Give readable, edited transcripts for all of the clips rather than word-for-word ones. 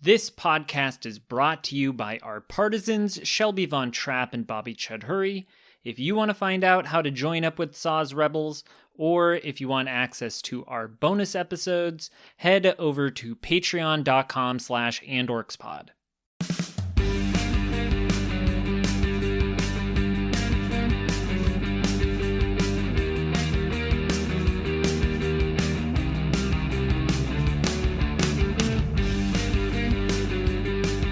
This podcast is brought to you by our partisans, Shelby Von Trapp and Bobby Chudhuri. If you want to find out how to join up with Saw's Rebels, or if you want access to our bonus episodes, head over to patreon.com/andorxpod.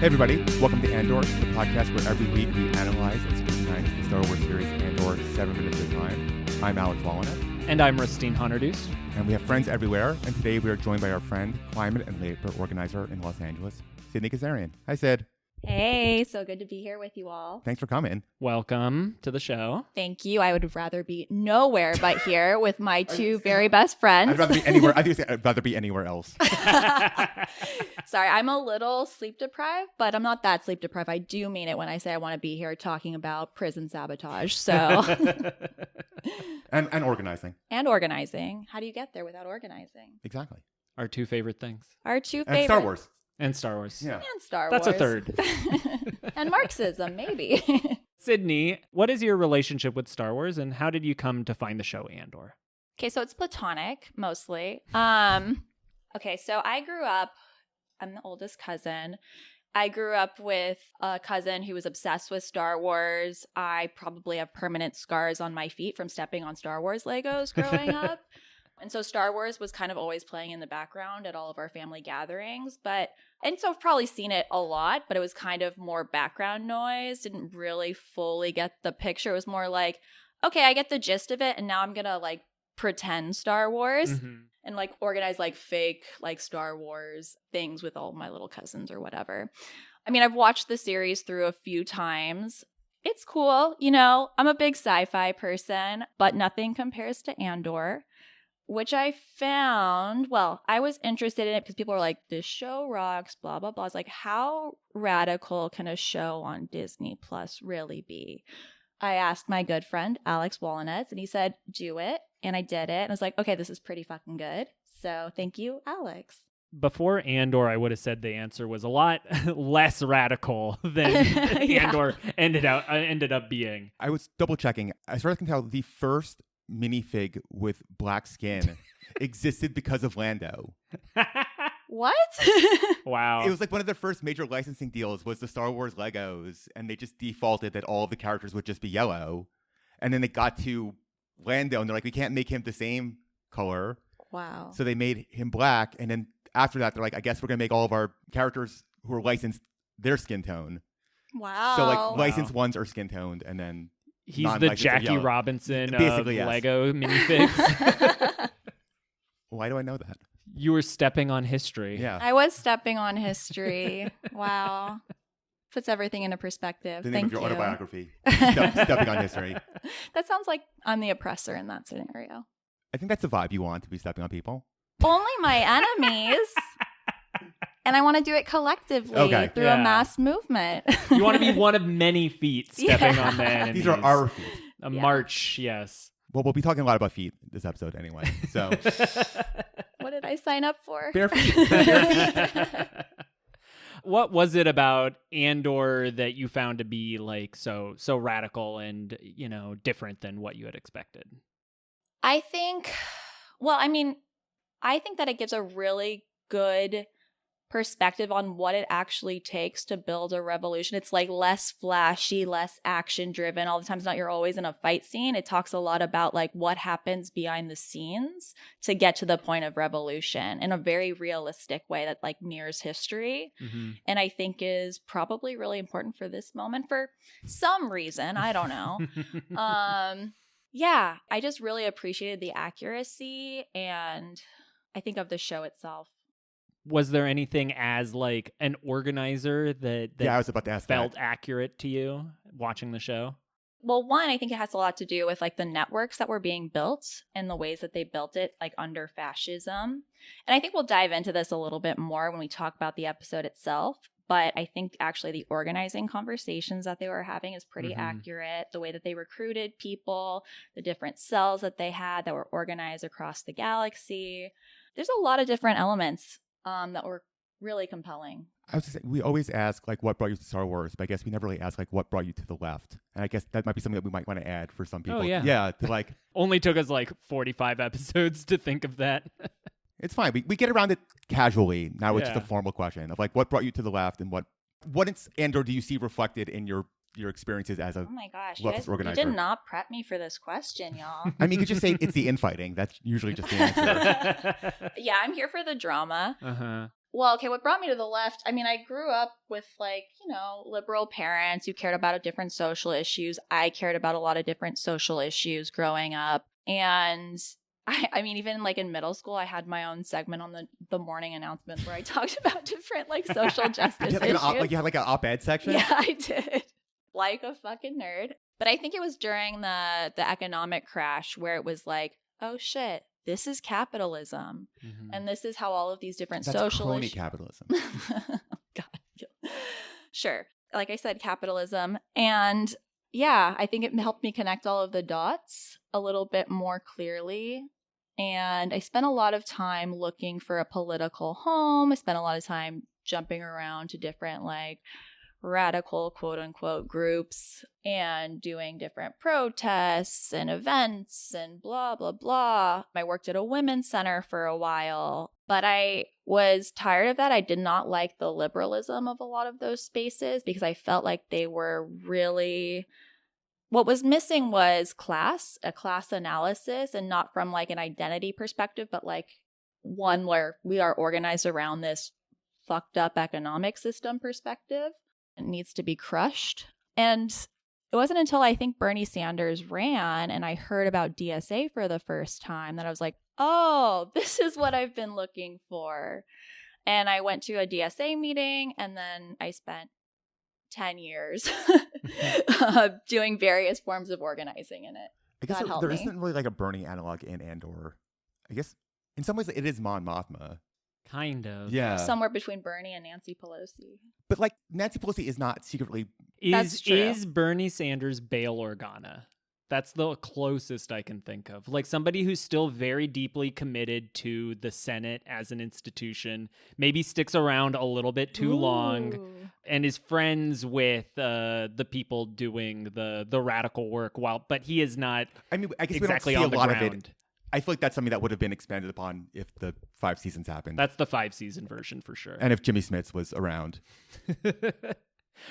Hey everybody, welcome to Andor, the podcast where every week we analyze and scrutinize the Star Wars series Andor 7 minutes at a time. I'm Alex Wallenett. And I'm Rustine Honardus. And we have friends everywhere, and today we are joined by our friend, climate and labor organizer in Los Angeles, Sydney Ghazarian. Hi Sid. Hey, so good to be here with you all. Thanks for coming. Welcome to the show. Thank you. I would rather be nowhere but here with my two very best friends. I'd rather be anywhere. I'd rather be anywhere else. Sorry, I'm a little sleep deprived, but I'm not that sleep deprived. I do mean it when I say I want to be here talking about prison sabotage. So, and organizing. And organizing. How do you get there without organizing? Exactly. Our two favorite things. Our two And favorite. Star Wars. And Star Wars. Yeah. And Star That's Wars. a third. And Marxism, maybe. Sydney, what is your relationship with Star Wars, and how did you come to find the show Andor? Okay, so it's platonic, mostly. Okay, so I grew up, I'm the oldest cousin. I grew up with a cousin who was obsessed with Star Wars. I probably have permanent scars on my feet from stepping on Star Wars Legos growing up. And so Star Wars was kind of always playing in the background at all of our family gatherings. And so I've probably seen it a lot, but it was kind of more background noise. Didn't really fully get the picture. It was more like, okay, I get the gist of it. And now I'm going to like pretend Star Wars and like organize like fake like Star Wars things with all my little cousins or whatever. I mean, I've watched the series through a few times. It's cool. You know, I'm a big sci-fi person, but nothing compares to Andor. Which I found, well, I was interested in it because people were like, this show rocks, blah, blah, blah. I was like, how radical can a show on Disney Plus really be? I asked my good friend, Alex Wallenett, and he said, do it. And I did it. And I was like, okay, this is pretty fucking good. So thank you, Alex. Before Andor, I would have said the answer was a lot less radical than Yeah. Andor ended up being. I was double checking. As far as I can tell, the first minifig with black skin existed because of Lando. What? Wow. It was like one of their first major licensing deals was the Star Wars Legos, and they just defaulted that all of the characters would just be yellow. And then they got to Lando, and they're like, we can't make him the same color. Wow. So they made him black, and then after that, they're like, I guess we're going to make all of our characters who are licensed their skin tone. Wow. So like licensed ones are skin toned, and then He's the Jackie Robinson Basically, of yes. Lego minifigs. Why do I know that? You were stepping on history. Yeah. I was stepping on history. Wow. Puts everything into perspective. The name Thank of your you. autobiography. Stepping on history. That sounds like I'm the oppressor in that scenario. I think that's the vibe you want, to be stepping on people. Only my enemies. And I want to do it collectively through a mass movement. You want to be one of many feet stepping on the enemies. These are our feet. A march, yes. Well, we'll be talking a lot about feet this episode anyway. So What did I sign up for? bare feet. What was it about Andor that you found to be like so radical and, you know, different than what you had expected? I think that it gives a really good perspective on what it actually takes to build a revolution. It's like less flashy, less action driven. All the time it's not you're always in a fight scene. It talks a lot about like what happens behind the scenes to get to the point of revolution in a very realistic way that like mirrors history. And I think is probably really important for this moment for some reason. I don't know. Yeah, I just really appreciated the accuracy and I think of the show itself. Was there anything as like an organizer that Yeah, I was about to ask felt that. accurate to you watching the show? Well, one, I think it has a lot to do with like the networks that were being built and the ways that they built it like under fascism. And I think we'll dive into this a little bit more when we talk about the episode itself. But I think actually the organizing conversations that they were having is pretty accurate. The way that they recruited people, the different cells that they had that were organized across the galaxy. There's a lot of different elements that were really compelling. I was just saying, we always ask like what brought you to Star Wars, but I guess we never really ask like what brought you to the left. And I guess that might be something that we might want to add for some people. Oh, yeah. Yeah, to like Only took us like 45 episodes to think of that. it's fine. We get around it casually. Now it's just a Yeah. formal question of like what brought you to the left and what in Andor do you see reflected in your experiences as a Oh my gosh, you leftist guys, you organizer? did not prep me for this question, y'all. I mean, you could just say it's the infighting. That's usually just the answer. Yeah, I'm here for the drama. Uh-huh. Well, okay, what brought me to the left? I mean, I grew up with like, liberal parents who cared about different social issues. I cared about a lot of different social issues growing up. And I mean, even like in middle school, I had my own segment on the morning announcements where I talked about different like social justice you issues. had like an op-ed section? Yeah, I did. Like a fucking nerd. But I think it was during the economic crash where it was like, oh shit, this is capitalism. Mhm. And this is how all of these different That's social crony issues. capitalism. God. Sure. Like I said, capitalism. And yeah, I think it helped me connect all of the dots a little bit more clearly. And I spent a lot of time looking for a political home. I spent a lot of time jumping around to different like radical quote unquote groups and doing different protests and events and blah, blah, blah. I worked at a women's center for a while, but I was tired of that. I did not like the liberalism of a lot of those spaces because I felt like they were really, what was missing was a class analysis, and not from like an identity perspective, but like one where we are organized around this fucked up economic system perspective. It needs to be crushed. And it wasn't until I think Bernie Sanders ran and I heard about DSA for the first time that I was like, oh, this is what I've been looking for. And I went to a DSA meeting, and then I spent 10 years doing various forms of organizing in it. I guess God there help me. isn't really like a Bernie analog in Andor. I guess in some ways it is Mon Mothma. Kind of. Yeah. Somewhere between Bernie and Nancy Pelosi. But like Nancy Pelosi is not secretly. That's true. Is Bernie Sanders Bail Organa? That's the closest I can think of. Like somebody who's still very deeply committed to the Senate as an institution, maybe sticks around a little bit too long, Ooh. and is friends with the people doing the radical work. But he is not I mean, I guess exactly we don't on see the a lot ground. of it. I feel like that's something that would have been expanded upon if the 5 seasons happened. That's the 5-season version for sure. And if Jimmy Smits was around.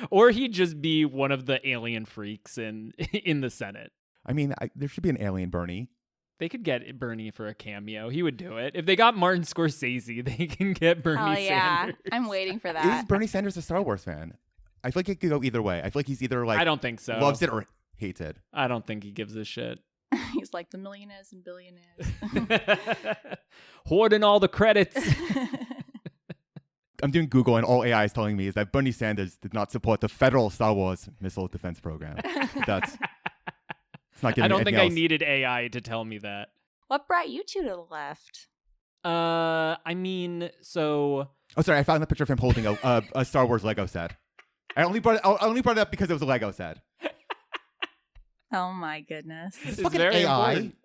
Or he'd just be one of the alien freaks in the Senate. I mean, there should be an alien Bernie. They could get Bernie for a cameo. He would do it. If they got Martin Scorsese, they can get Bernie Hell yeah. Sanders. I'm waiting for Is that. Bernie Sanders a Star Wars fan? I feel like it could go either way. I feel like he's either like I don't think so. loves it or hates it. I don't think he gives a shit. He's like the millionaires and billionaires. Hoarding all the credits. I'm doing Google and all AI is telling me is that Bernie Sanders did not support the federal Star Wars missile defense program. It's not giving I don't think anything I else. needed AI to tell me that. What brought you two to the left? I mean, so Oh, sorry, I found a picture of him holding a Star Wars Lego set. I only brought it up because it was a Lego set. Oh my goodness. it's fucking very AI. important.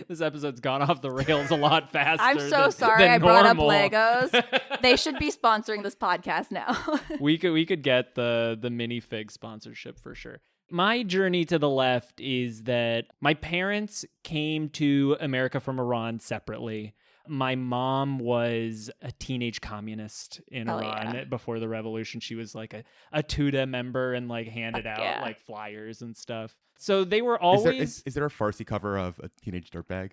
This episode's gone off the rails a lot faster. I'm so than- sorry than I brought up normal. Legos. They should be sponsoring this podcast now. We could get the minifig sponsorship for sure. My journey to the left is that my parents came to America from Iran separately. My mom was a teenage communist in Hell Iran yeah. before the revolution. She was like a TUDA member and like handed Fuck out yeah. like flyers and stuff. So they were always Is there a Farsi cover of a teenage dirtbag?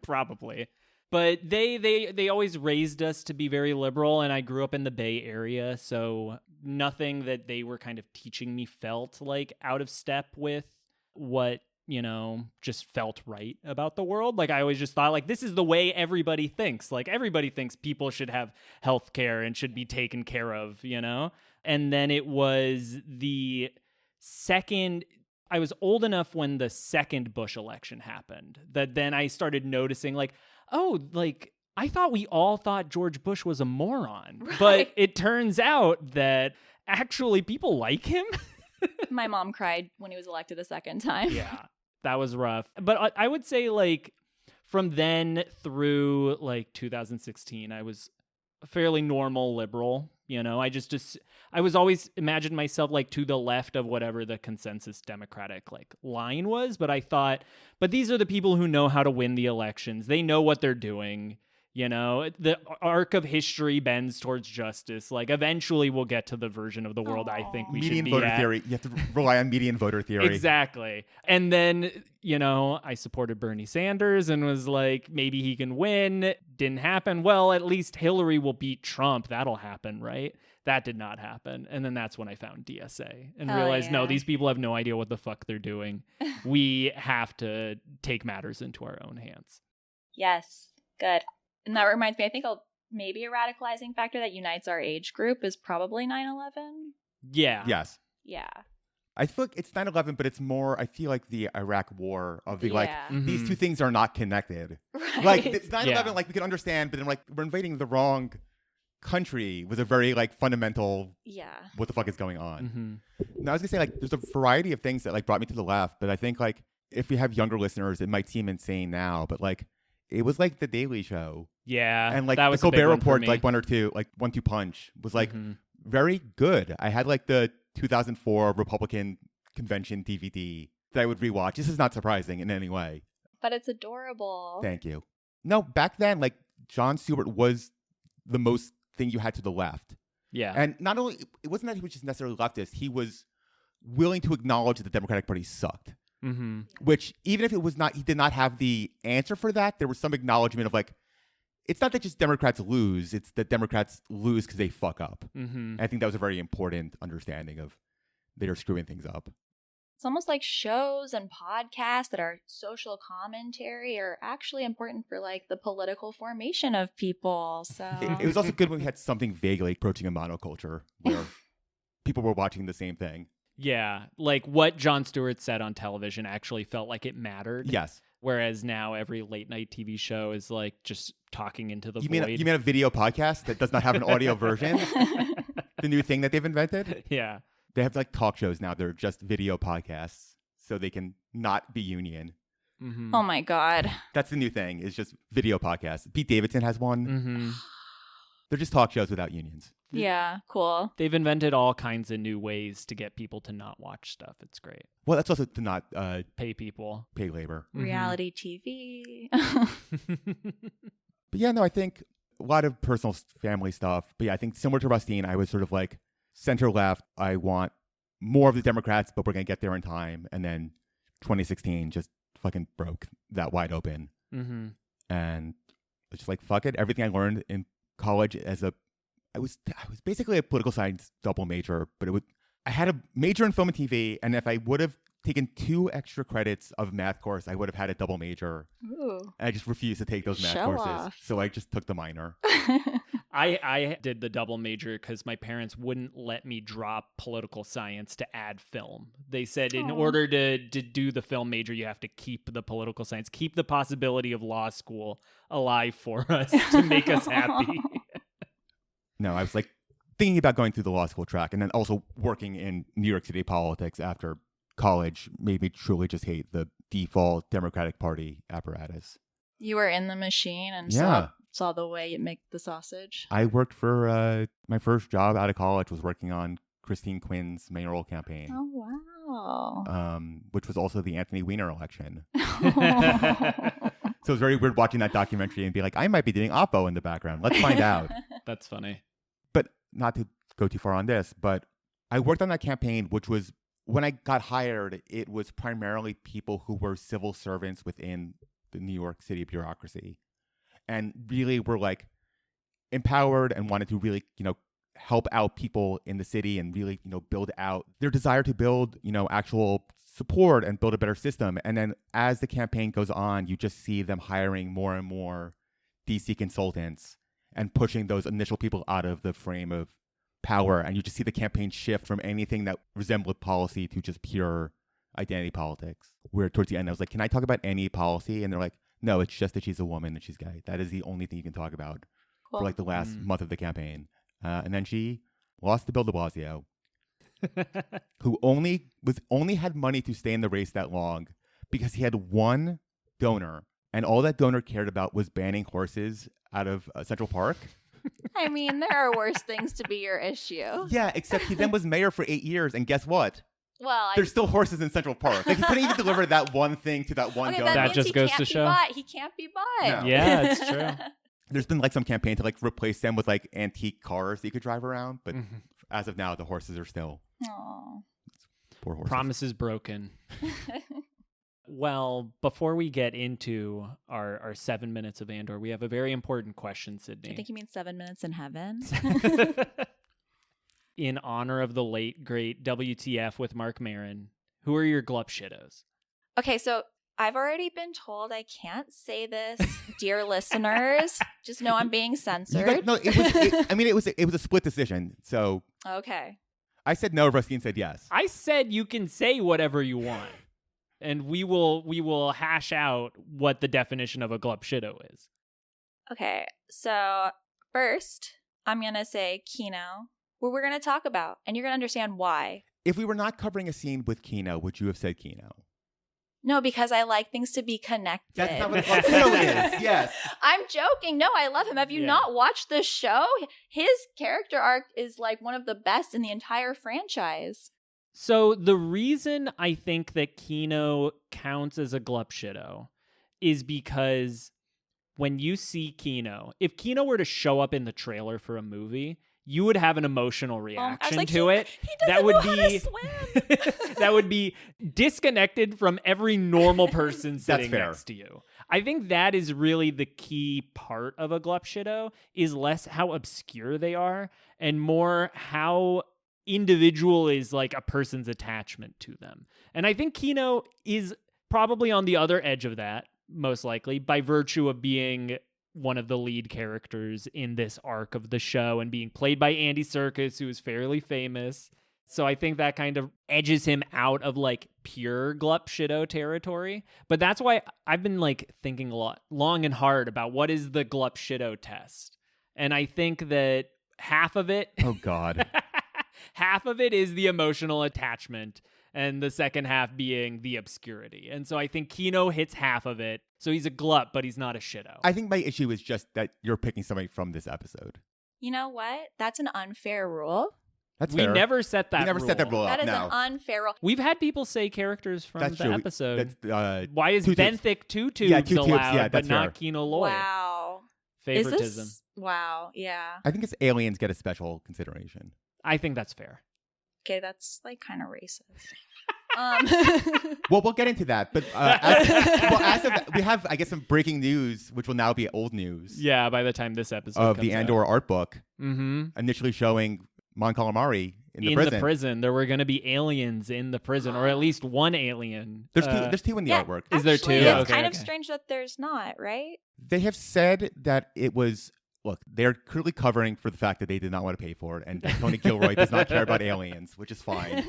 probably. But they always raised us to be very liberal, and I grew up in the Bay Area, so nothing that they were kind of teaching me felt like out of step with what, just felt right about the world. Like I always just thought like this is the way everybody thinks. Like everybody thinks people should have health care and should be taken care of, And then it was I was old enough when the second Bush election happened that then I started noticing like, oh, like I thought we all thought George Bush was a moron, Right. but it turns out that actually people like him. My mom cried when he was elected a second time. Yeah, that was rough. But I would say like from then through like 2016, I was a fairly normal liberal. I was always imagined myself like to the left of whatever the consensus Democratic like line was. But I thought, but these are the people who know how to win the elections. They know what they're doing. The arc of history bends towards justice. Like eventually we'll get to the version of the world I think we median should be voter at. theory. You have to rely on median voter theory. Exactly. And then, I supported Bernie Sanders and was like, maybe he can win. Didn't happen. Well, at least Hillary will beat Trump. That'll happen, right? That did not happen. And then that's when I found DSA and realized, no, these people have no idea what the fuck they're doing. We have to take matters into our own hands. Yes. Good. And that reminds me, I think maybe a radicalizing factor that unites our age group is probably 9/11. Yeah. Yes. Yeah. I feel like it's 9/11, but it's more, I feel like the Iraq war of the, like, Yeah. these two things are not connected. Right. Like, it's 9/11, Yeah. like, we can understand, but then, like, we're invading the wrong country was a very, like, fundamental, what the fuck is going on? Mm-hmm. Now, I was gonna say, like, there's a variety of things that, like, brought me to the left, but I think, like, if we have younger listeners, it might seem insane now, but, like, it was, like, The Daily Show. Yeah. And, like, that the was a big Colbert one for Report, me. like, 1-2 punch was, like, Mhm. very good. I had, like, the 2004 Republican Convention DVD that I would rewatch. This is not surprising in any way. But it's adorable. Thank you. No, back then, like, Jon Stewart was the most thing you had to the left. Yeah. And not only, it wasn't that he was just necessarily leftist, he was willing to acknowledge that the Democratic Party sucked. Mm-hmm. Which, even if it was not, he did not have the answer for that, there was some acknowledgement of, like, it's not that just Democrats lose, it's that Democrats lose because they fuck up. Mm-hmm. And I think that was a very important understanding of they're screwing things up. It's almost like shows and podcasts that are social commentary are actually important for like the political formation of people. So It was also good when we had something vaguely approaching a monoculture where people were watching the same thing. Yeah. Like what Jon Stewart said on television actually felt like it mattered. Yes. Whereas now every late night TV show is like just talking into the You void. mean a video podcast that does not have an audio version? The new thing that they've invented? Yeah. They have like talk shows now. They're just video podcasts so they can not be union. Mm-hmm. Oh my God. That's the new thing, is just video podcasts. Pete Davidson has one. Mm-hmm. They're just talk shows without unions. Yeah, cool. They've invented all kinds of new ways to get people to not watch stuff. It's great. Well, that's also to not Pay people. pay labor. Mhm. Reality TV. But yeah, no, I think a lot of personal family stuff. But yeah, I think similar to Rustine, I was sort of like center left. I want more of the Democrats, but we're going to get there in time. And then 2016 just fucking broke that wide open. Mm-hmm. And it's just like, fuck it. Everything I learned in college I was basically a political science double major, but I had a major in film and TV. And if I would have taken 2 extra credits of math course, I would have had a double major. Ooh. And I just refused to take those math Show courses. off. So I just took the minor. I did the double major because my parents wouldn't let me drop political science to add film. They said in Aw. order to do the film major, you have to keep the political science, keep the possibility of law school alive for us to make us happy. No, I was like thinking about going through the law school track, and then also working in New York City politics after college made me truly just hate the default Democratic Party apparatus. You were in the machine and Yeah. saw the way you make the sausage. I worked for my first job out of college was working on Christine Quinn's mayoral campaign, Oh, wow. which was also the Anthony Weiner election. So it was very weird watching that documentary and be like, I might be doing Oppo in the background. Let's find out. That's funny. But not to go too far on this, but I worked on that campaign, which was, when I got hired, it was primarily people who were civil servants within the New York City bureaucracy and really were like empowered and wanted to really, help out people in the city and really, build out their desire to build, actual support and build a better system. And then as the campaign goes on, you just see them hiring more and more DC consultants and pushing those initial people out of the frame of power. And you just see the campaign shift from anything that resembled policy to just pure identity politics. Where towards the end, I was like, can I talk about any policy? And they're like, no, it's just that she's a woman and she's gay. That is the only thing you can talk about Cool. for like the last month of the campaign. And then she lost to Bill de Blasio, who only had money to stay in the race that long because he had one donor and all that donor cared about was banning horses out of Central Park. I mean, there are worse things to be your issue. Yeah, except he then was mayor for 8 years, and guess what? Well, there's still horses in Central Park. Like, he couldn't even deliver that one thing to that one donor. That just goes to show. He can't be bought. No. Yeah, it's true. There's been like some campaign to like replace them with like antique cars that you could drive around, but as of now, the horses are still. Aww. Poor horses. Promises broken. Well, before we get into our 7 minutes of Andor, we have a very important question, Sydney. I think you mean 7 minutes in heaven. In honor of the late, great WTF with Mark Maron, who are your glup shittos? Okay, so I've already been told I can't say this, dear listeners. Just know I'm being censored. No, it was a split decision. So Okay. I said no, Ruskin said yes. I said you can say whatever you want, and we will hash out what the definition of a glup shitto is. Okay, so first, I'm going to say Kino, what we're going to talk about, and you're going to understand why. If we were not covering a scene with Kino, would you have said Kino? No, because I like things to be connected. That's not what a glup shitto is. Yes. I'm joking. No, I love him. Have you not watched the show? His character arc is like one of the best in the entire franchise. So the reason I think that Kino counts as a glup shitto is because when you see Kino, if Kino were to show up in the trailer for a movie, you would have an emotional reaction to it. He doesn't know how to swim. That would be disconnected from every normal person sitting fair. next to you. I think that is really the key part of a glup shitto, is less how obscure they are and more how individual is like a person's attachment to them. And I think Kino is probably on the other edge of that, most likely, by virtue of being one of the lead characters in this arc of the show and being played by Andy Serkis, who is fairly famous. So I think that kind of edges him out of like pure glup shitto territory. But that's why I've been like thinking a lot, long and hard about what is the glup shitto test. And I think that half of it, Oh, God. half of it is the emotional attachment, and the second half being the obscurity. And so I think Kino hits half of it. So he's a glup, but he's not a shitto. I think my issue is just that you're picking somebody from this episode. You know what? That's an unfair rule. That's We fair. never set that We never rule. set that rule That up. is No. an unfair rule. We've had people say characters from That's the true. episode. That's, Why is Two Tubes. Benthic two tubes Yeah, Two Tubes. allowed, Yeah, but that's not fair. Kino Loy? Wow. Favoritism. Wow. Yeah. I think it's aliens get a special consideration. I think that's fair. Okay, that's like kind of racist. Well, we'll get into that. But we have, I guess, some breaking news, which will now be old news. Yeah, by the time this episode Of comes the Andor art book, out. initially showing Mon Calamari in the In prison. the prison. There were going to be aliens in the prison, or at least one alien. There's two in the Yeah, artwork. Is there actually, two? It's Okay, kind of okay. strange that there's not, right? They have said that it was. Look, they're clearly covering for the fact that they did not want to pay for it, and that Tony Gilroy does not care about aliens, which is fine.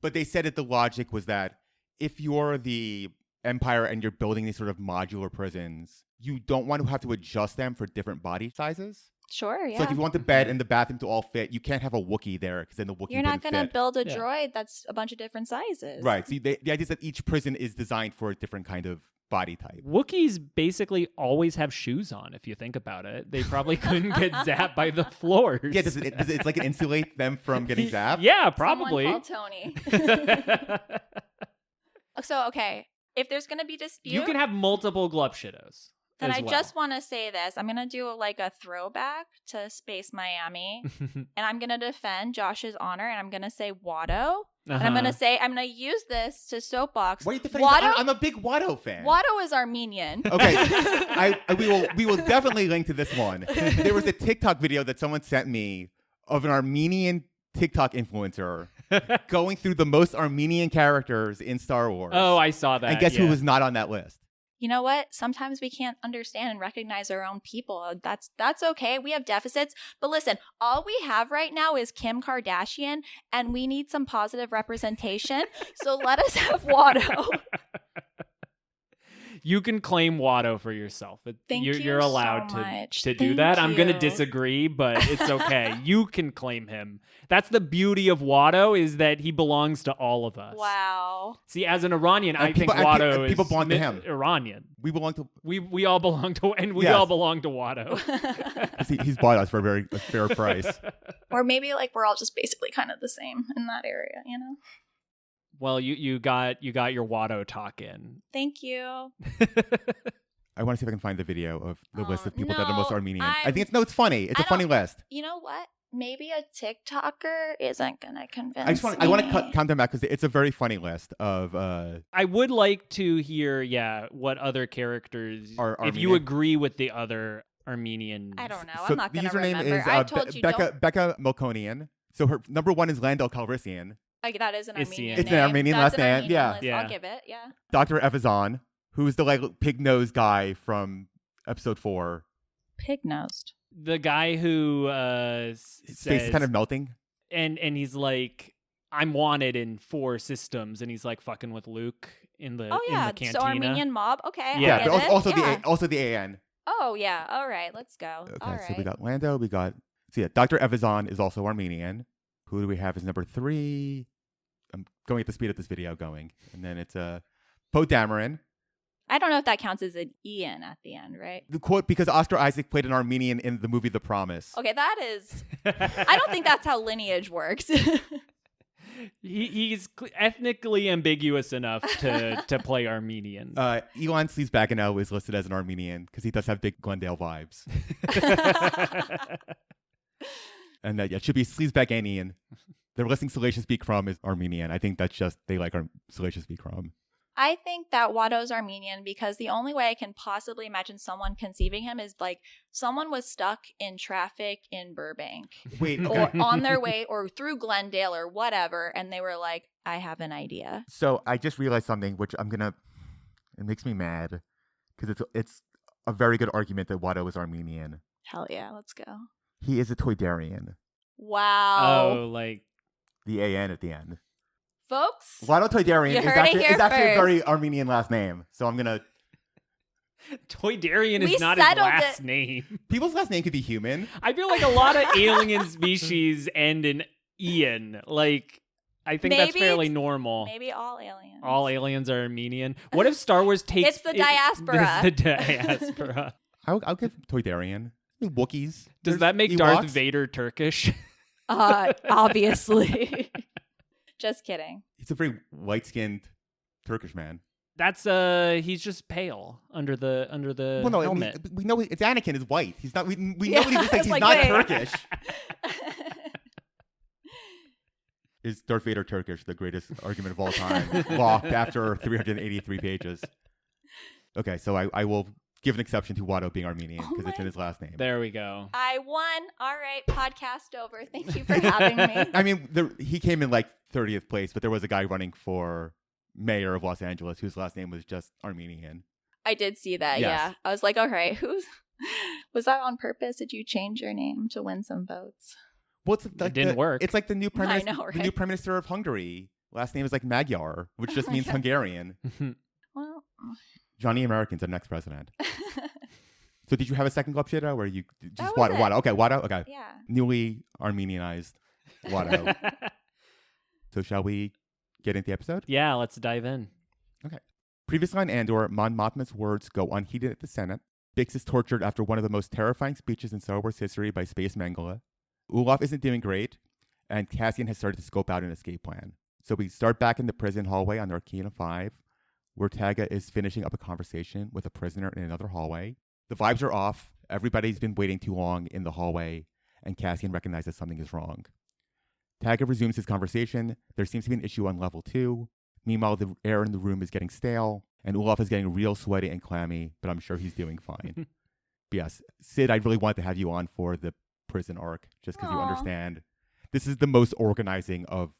But they said that the logic was that if you're the Empire and you're building these sort of modular prisons, you don't want to have to adjust them for different body sizes. Sure, yeah. So like if you want the bed and the bathroom to all fit, you can't have a Wookiee there because then the Wookiee You're not going going to build a Yeah. droid that's a bunch of different sizes. Right. So the idea is that each prison is designed for a different kind of body type. Wookiees basically always have shoes on, if you think about it. They probably couldn't get zapped by the floors. Yeah, does it like insulate them from getting zapped? Yeah, probably. Someone call Tony. So, okay, if there's going to be dispute, You can have multiple glup shittos. then as I well. just want to say this. I'm going to do like a throwback to Space Miami, and I'm going to defend Josh's honor, and I'm going to say Watto. And I'm going to say, I'm going to use this to soapbox. Why are you defending? Watto, I'm a big Watto fan. Watto is Armenian. Okay, we will definitely link to this one. There was a TikTok video that someone sent me of an Armenian TikTok influencer going through the most Armenian characters in Star Wars. Oh, I saw that. And guess who yeah. was not on that list? You know what? Sometimes we can't understand and recognize our own people. That's okay. We have deficits. But listen, all we have right now is Kim Kardashian, and we need some positive representation. So let us have Watto. You can claim Watto for yourself. Thank you're you allowed so much. to do Thank that. I'm going to you. disagree, but it's okay. You can claim him. That's the beauty of Watto, is that he belongs to all of us. Wow. See, as an Iranian, I think people- and Watto people is belong to him. Iranian. We belong to. We all belong to, and we Yes. all belong to Watto. He's bought us for a fair price. Or maybe like we're all just basically kind of the same in that area, you know? Well, you got your Watto talk in. Thank you. I want to see if I can find the video of the list of people that are no, most Armenian. I I'm- think it's funny. It's a I funny don't- list. You know what? Maybe a TikToker isn't gonna convince I want me. to count them back because it's a very funny list of I would like to hear, what other characters, Are if you Armenian? agree with the other Armenian. I don't know. So I'm not the gonna username remember. is I told you Becca Melkonian. So her number 1 is Landel Calrissian. Like, that is an It's Armenian the- name. It's an Armenian That's last an name, Armenian yeah. list. Yeah. I'll give it. Yeah. Dr. Evazan, who's the pig nose guy from episode 4. Pig nosed. The guy who His says, face is kind of melting. and he's like, I'm wanted in 4 systems, and he's like fucking with Luke in the Oh yeah. in the So cantina. Armenian mob. Okay. Yeah, I but get it. also Yeah. also the AN. Oh yeah. All right. Let's go. Okay, All so we right. got Lando, Dr. Evazan is also Armenian. Who do we have as number 3? I'm going at the speed of this video going. And then it's Poe Dameron. I don't know if that counts as an Ian at the end, right? The quote, because Oscar Isaac played an Armenian in the movie The Promise. Okay, that is. I don't think that's how lineage works. He's ethnically ambiguous enough to play Armenian. Elon Sleazebagano is listed as an Armenian because he does have big Glendale vibes. And it should be Sleazebaganian. They're listing Salacious B. Crumb as Armenian. I think that's just they like Salacious B. Crumb. I think that Watto's Armenian because the only way I can possibly imagine someone conceiving him is like someone was stuck in traffic in Burbank Wait, or okay. on their way or through Glendale or whatever, and they were like, I have an idea. So I just realized something, which it makes me mad because it's a very good argument that Watto is Armenian. Hell yeah, let's go. He is a Toydarian. Wow. Oh, like The AN at the end. Folks, Watto Toydarian You is heard it actually, here is actually a first. very Armenian last name. So I'm going to... Toydarian We is not his settled last it. name. People's last name could be human. I feel like a lot of alien species end in Ian. Like, I think that's Maybe fairly it's- normal. maybe all aliens. All aliens are Armenian. What if Star Wars takes... It's the diaspora. It's the diaspora. I'll give Toydarian. Wookiees. Does There's that make Darth Ewoks. Vader Turkish? Obviously. Just kidding. He's a very light-skinned Turkish man. That's he's just pale under the Well, no, helmet. we know it's Anakin is white. He's not. We Yeah, know what he looks like. it's He's like, not wait. Turkish. Is Darth Vader Turkish? The greatest argument of all time. Locked after 383 pages. Okay, so I will give an exception to Watto being Armenian because it's in his last name. There we go. I won. All right, podcast over. Thank you for having me. I mean, he came in like 30th place, but there was a guy running for mayor of Los Angeles whose last name was just Armenian. I did see that. Yes. Yeah, I was like, all right, was that on purpose? Did you change your name to win some votes? Well, it's like didn't work. It's like the new prime I minister, know, the new right? prime minister of Hungary. Last name is like Magyar, which just Oh my means God. Hungarian. Well, Johnny American's the next president. So did you have a second club shit where you That just was Watto? it. Watto. Okay, Watto. Okay, yeah. newly Armenianized Watto. So shall we get into the episode? Yeah, let's dive in. Previously on Andor, Mon Mothma's words go unheeded at the Senate. Bix is tortured after one of the most terrifying speeches in Star Wars history by Space Mangala. Ulaf isn't doing great, and Cassian has started to scope out an escape plan. So we start back in the prison hallway on Narkina 5, where Taga is finishing up a conversation with a prisoner in another hallway. The vibes are off. Everybody's been waiting too long in the hallway, and Cassian recognizes something is wrong. Taga resumes his conversation. There seems to be an issue on level 2. Meanwhile, the air in the room is getting stale, and Ulaf is getting real sweaty and clammy, but I'm sure he's doing fine. But yes, Sid, I really want to have you on for the prison arc, just because you Aw. understand. This is the most organizing of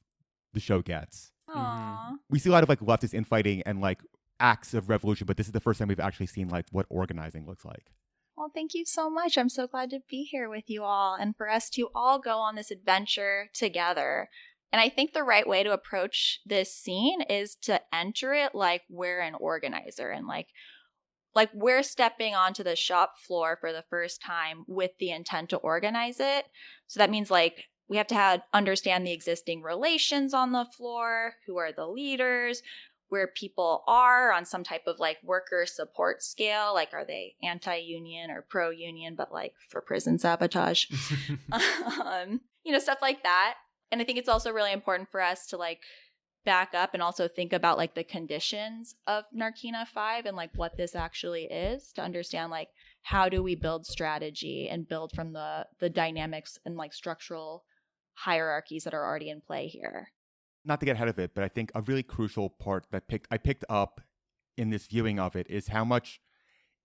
the show gets. Aw. We see a lot of like leftist infighting and like acts of revolution, but this is the first time we've actually seen like what organizing looks like. Well, thank you so much. I'm so glad to be here with you all and for us to all go on this adventure together. And I think the right way to approach this scene is to enter it like we're an organizer and like like we're stepping onto the shop floor for the first time with the intent to organize it. So that means like we have to understand the existing relations on the floor, who are the leaders, where people are on some type of like worker support scale. Like, are they anti-union or pro-union, but like for prison sabotage? Stuff like that. And I think it's also really important for us to like back up and also think about like the conditions of Narkina 5 and like what this actually is, to understand like how do we build strategy and build from the dynamics and like structural hierarchies that are already in play here. Not to get ahead of it, but I think a really crucial part that I picked up in this viewing of it is how much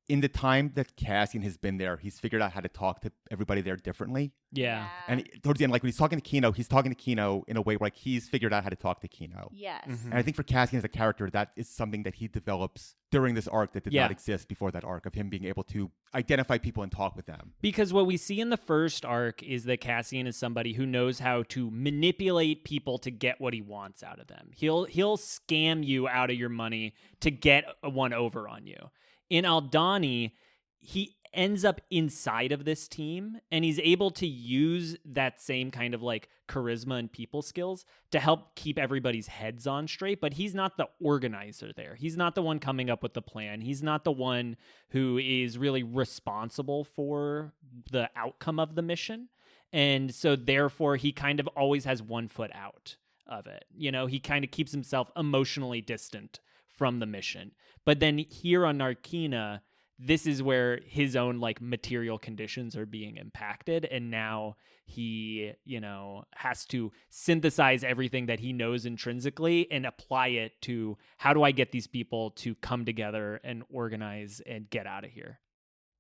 in the time that Cassian has been there, he's figured out how to talk to everybody there differently. Yeah. And towards the end, like when he's talking to Kino in a way where like he's figured out how to talk to Kino. Yes. And I think for Cassian as a character, that is something that he develops during this arc that did not exist before that arc, of him being able to identify people and talk with them. Because what we see in the first arc is that Cassian is somebody who knows how to manipulate people to get what he wants out of them. He'll scam you out of your money to get one over on you. In Aldhani, he ends up inside of this team, and he's able to use that same kind of like charisma and people skills to help keep everybody's heads on straight. But he's not the organizer there. He's not the one coming up with the plan. He's not the one who is really responsible for the outcome of the mission. And so therefore, he kind of always has one foot out of it. He kind of keeps himself emotionally distant from the mission. But then here on Narkina, this is where his own like material conditions are being impacted, and now he has to synthesize everything that he knows intrinsically and apply it to how do I get these people to come together and organize and get out of here.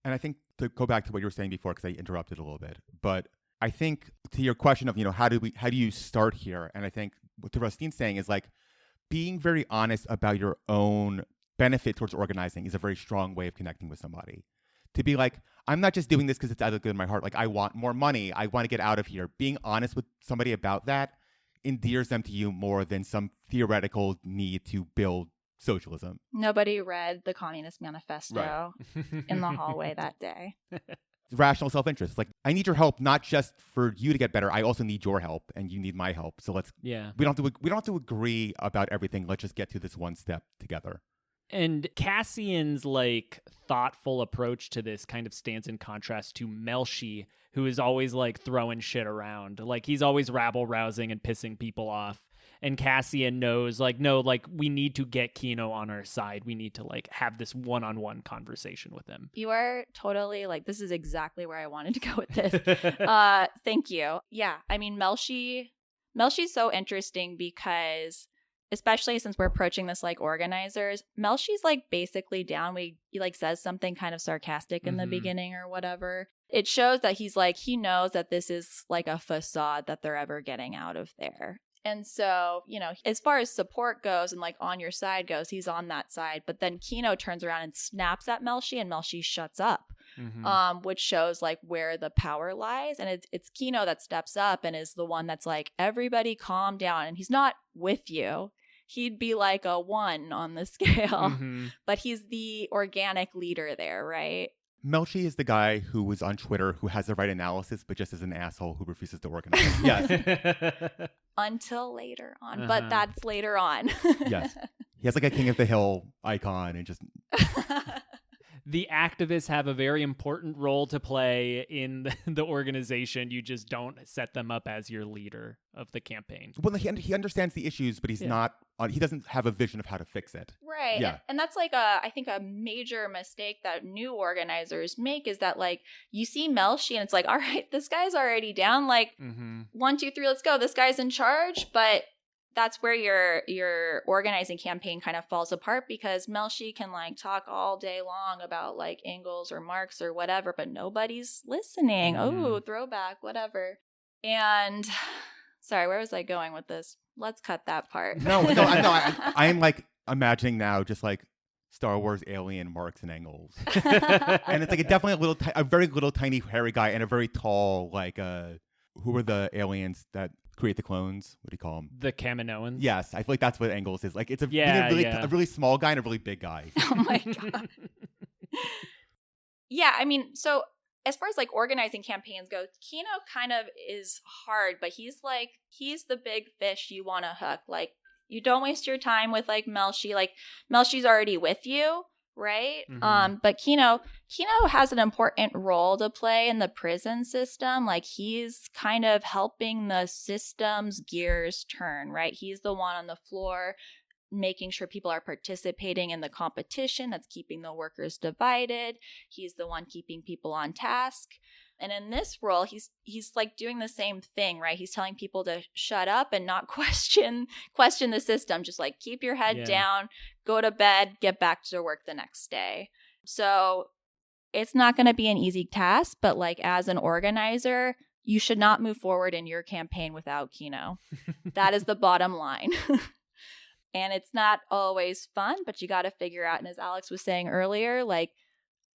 And I think to go back to what you were saying before, because I interrupted a little bit, but I think to your question of how do you start here, and I think what Rustine's saying is like being very honest about your own benefit towards organizing is a very strong way of connecting with somebody. To be like, I'm not just doing this because it's out of good in my heart. Like, I want more money. I want to get out of here. Being honest with somebody about that endears them to you more than some theoretical need to build socialism. Nobody read the Communist Manifesto in the hallway that day. Rational self-interest. Like, I need your help, not just for you to get better. I also need your help, and you need my help. So we don't have to agree about everything. Let's just get to this one step together. And Cassian's like thoughtful approach to this kind of stands in contrast to Melshi, who is always like throwing shit around. Like, he's always rabble rousing and pissing people off. And Cassian knows, like, no, like, we need to get Kino on our side. We need to like have this one-on-one conversation with him. You are totally like, this is exactly where I wanted to go with this. Thank you. Yeah, I mean, Melshi's so interesting because, especially since we're approaching this like organizers, Melshi's like basically down. He like says something kind of sarcastic in the beginning or whatever. It shows that he's like, he knows that this is like a facade that they're ever getting out of there. And so, as far as support goes and like on your side goes, he's on that side. But then Kino turns around and snaps at Melshi, and Melshi shuts up, which shows like where the power lies. And it's Kino that steps up and is the one that's like, everybody calm down. And he's not with you. He'd be like a 1 on the scale, but he's the organic leader there, right? Melshi is the guy who was on Twitter who has the right analysis, but just is an asshole who refuses to organize. Yes. Until later on, but that's later on. Yes. He has like a King of the Hill icon and just... The activists have a very important role to play in the organization. You just don't set them up as your leader of the campaign. Well, he understands the issues, but he's not. He doesn't have a vision of how to fix it. Right. Yeah. And that's like I think a major mistake that new organizers make is that like you see Melshi and it's like, all right, this guy's already down. Like 1, 2, 3, let's go. This guy's in charge, but that's where your organizing campaign kind of falls apart, because Melshi can like talk all day long about like Engels or Marx or whatever, but nobody's listening. Oh, throwback, whatever. And sorry, where was I going with this? Let's cut that part. No. I'm like imagining now just like Star Wars alien Marx and Engels. And it's like definitely a very little tiny hairy guy and a very tall, like, who were the aliens that create the clones? What do you call them? The Kaminoans? Yes, I feel like that's what Engels is. Like, it's a really small guy and a really big guy. Oh my God. Yeah, I mean, so as far as like organizing campaigns go, Kino kind of is hard, but he's the big fish you want to hook. Like, you don't waste your time with like Melshi. Like, Melshi's already with you, right? Mm-hmm. But Kino has an important role to play in the prison system. Like, he's kind of helping the system's gears turn, right? He's the one on the floor making sure people are participating in the competition that's keeping the workers divided. He's the one keeping people on task. And in this role, he's like doing the same thing, right? He's telling people to shut up and not question the system. Just like keep your head down, go to bed, get back to work the next day. So it's not going to be an easy task, but like as an organizer, you should not move forward in your campaign without Kino. That is the bottom line. And it's not always fun, but you got to figure out. And as Alex was saying earlier, like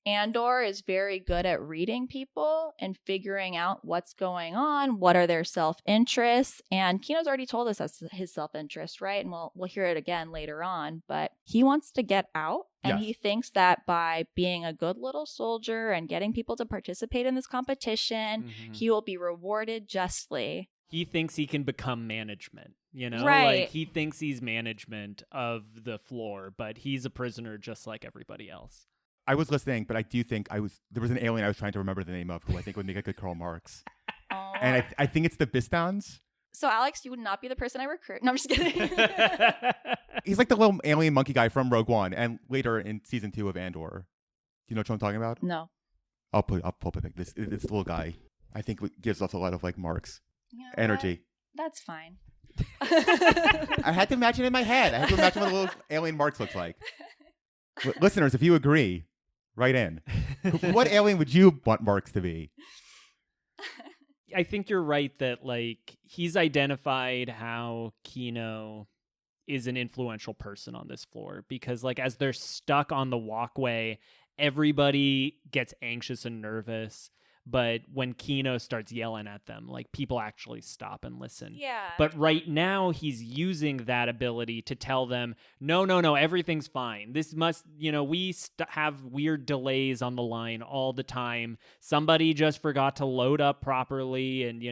Andor is very good at reading people and figuring out what's going on, what are their self-interests. And Kino's already told us that's his self-interest, right? And we'll hear it again later on. But he wants to get out. And he thinks that by being a good little soldier and getting people to participate in this competition, he will be rewarded justly. He thinks he can become management, you know? Right. Like, he thinks he's management of the floor, but he's a prisoner just like everybody else. I was listening, but I do think there was an alien I was trying to remember the name of who I think would make a good Karl Marx. Oh. And I think it's the Bistons. So, Alex, you would not be the person I recruit. No, I'm just kidding. He's like the little alien monkey guy from Rogue One and later in season 2 of Andor. Do you know what I'm talking about? No. I'll pull up this little guy. I think gives us a lot of like Marx energy. That's fine. I had to imagine it in my head. I had to imagine what a little alien Marx looks like. Listeners, if you agree, write in. What alien would you want Marx to be? I think you're right that like he's identified how Kino is an influential person on this floor because like as they're stuck on the walkway, everybody gets anxious and nervous. But when Kino starts yelling at them, like people actually stop and listen. Yeah. But right now he's using that ability to tell them, no, everything's fine. This must, we have weird delays on the line all the time. Somebody just forgot to load up properly and,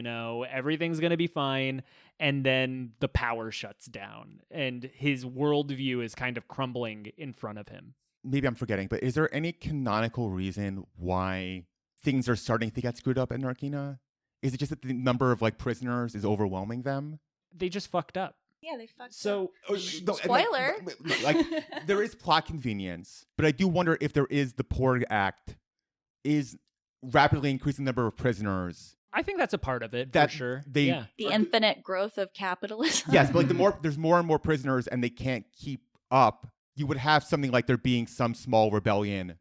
everything's going to be fine. And then the power shuts down and his worldview is kind of crumbling in front of him. Maybe I'm forgetting, but is there any canonical reason why things are starting to get screwed up in Narkina? Is it just that the number of like prisoners is overwhelming them? They just fucked up. Yeah, they fucked up. So, spoiler. Like, there is plot convenience, but I do wonder if there is the Porg Act is rapidly increasing the number of prisoners. I think that's a part of it, that for sure. The infinite growth of capitalism. Yes, but like there's more and more prisoners and they can't keep up, you would have something like there being some small rebellion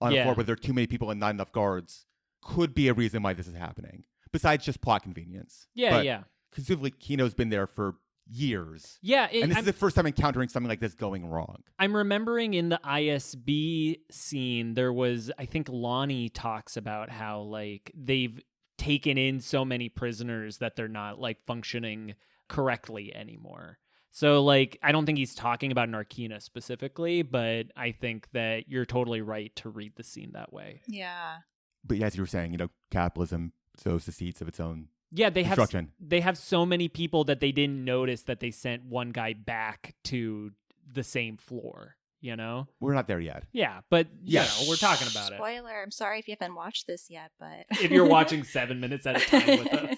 on a floor where there are too many people and not enough guards could be a reason why this is happening, besides just plot convenience. Yeah. Conceivably, Kino's been there for years. Yeah. And this is the first time encountering something like this going wrong. I'm remembering in the ISB scene, there was, I think Lonnie talks about how like they've taken in so many prisoners that they're not like functioning correctly anymore. So, like, I don't think he's talking about Narkina specifically, but I think that you're totally right to read the scene that way. Yeah. But as you were saying, capitalism sows the seeds of its own destruction. They have so many people that they didn't notice that they sent one guy back to the same floor, We're not there yet. Yeah, but, we're talking about it. Spoiler, I'm sorry if you haven't watched this yet, but... If you're watching 7 minutes at a time with us.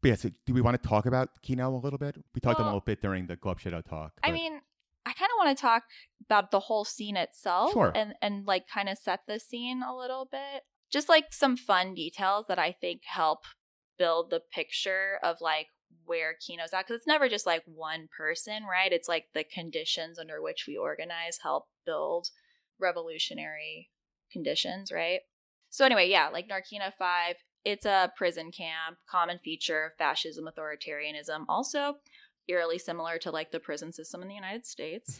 But yeah, so do we want to talk about Kino a little bit? We talked a little bit during the Globe Shadow talk. I mean, I kind of want to talk about the whole scene itself. Sure. And like kind of set the scene a little bit. Just like some fun details that I think help build the picture of like where Kino's at. Because it's never just like one person, right? It's like the conditions under which we organize help build revolutionary conditions, right? So anyway, like Narkina 5, it's a prison camp, common feature of fascism, authoritarianism. Also, eerily similar to like the prison system in the United States.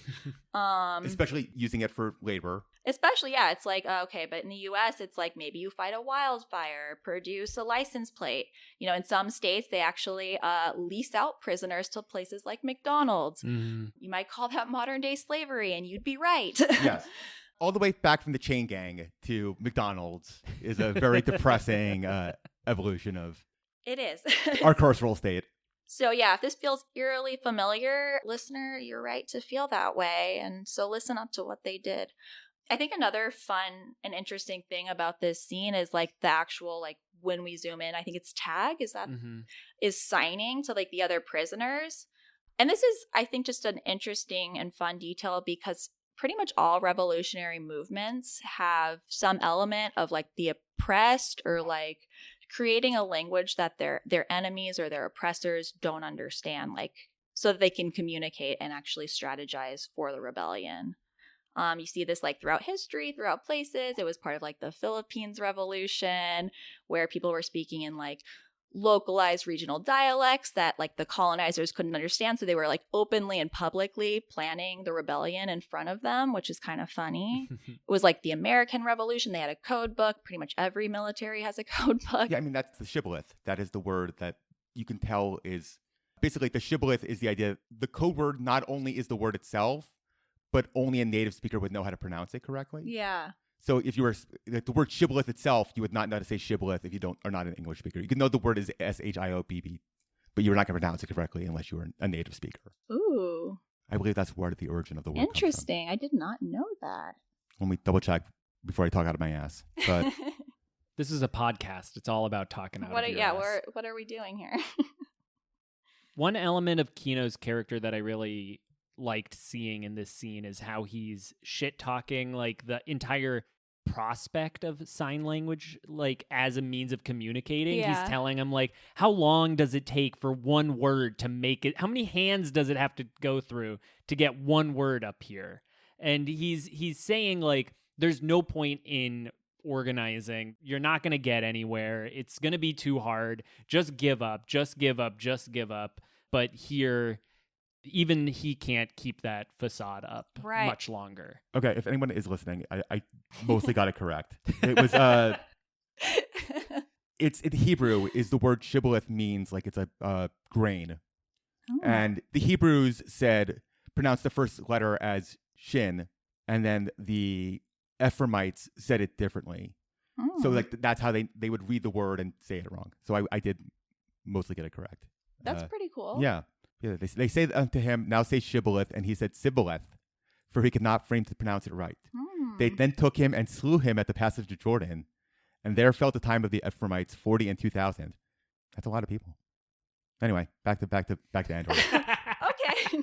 Especially using it for labor. Especially, it's like, okay, but in the U.S., it's like maybe you fight a wildfire, produce a license plate. In some states, they actually lease out prisoners to places like McDonald's. Mm-hmm. You might call that modern day slavery, and you'd be right. Yes. All the way back from the chain gang to McDonald's is a very depressing evolution of It is. our carceral state. So yeah, if this feels eerily familiar, listener, you're right to feel that way. And so listen up to what they did. I think another fun and interesting thing about this scene is like the actual, like when we zoom in, I think it's Tag, is signing to like the other prisoners. And this is, I think, just an interesting and fun detail because pretty much all revolutionary movements have some element of like the oppressed or like creating a language that their enemies or their oppressors don't understand, like so that they can communicate and actually strategize for the rebellion. You see this like throughout history, throughout places. It was part of like the Philippines Revolution where people were speaking in like localized regional dialects that like the colonizers couldn't understand. So they were like openly and publicly planning the rebellion in front of them, which is kind of funny. It was like the American Revolution. They had a code book. Pretty much every military has a code book. Yeah, I mean, that's the shibboleth. That is the word that you can tell is basically the shibboleth is the idea. The code word not only is the word itself, but only a native speaker would know how to pronounce it correctly. Yeah. So if you were like the word shibboleth itself, you would not know how to say shibboleth if you are not an English speaker. You can know the word is SHIOBB, but you're not going to pronounce it correctly unless you were a native speaker. Ooh. I believe that's where the origin of the word Interesting. I did not know that. Let me double check before I talk out of my ass. But This is a podcast. It's all about talking out of your ass. What are we doing here? One element of Kino's character that I really liked seeing in this scene is how he's shit talking like the entire prospect of sign language like as a means of communicating. Yeah. He's telling him like, how long does it take for one word to make it, how many hands does it have to go through to get one word up here? And he's saying like there's no point in organizing, you're not going to get anywhere, it's going to be too hard, just give up. But here even he can't keep that facade up much longer. Okay, if anyone is listening, I mostly got it correct. It was it's in Hebrew is the word shibboleth means like it's a grain. Oh. And the Hebrews pronounced the first letter as shin, and then the Ephraimites said it differently. Oh. So like that's how they would read the word and say it wrong. So I did mostly get it correct. That's pretty cool. Yeah. Yeah, they say unto him, now say shibboleth, and he said sibboleth, for he could not frame to pronounce it right. They then took him and slew him at the passage of Jordan, and there fell the time of the Ephraimites 40 and 2,000. That's a lot of people. Anyway, back to Andor. Okay,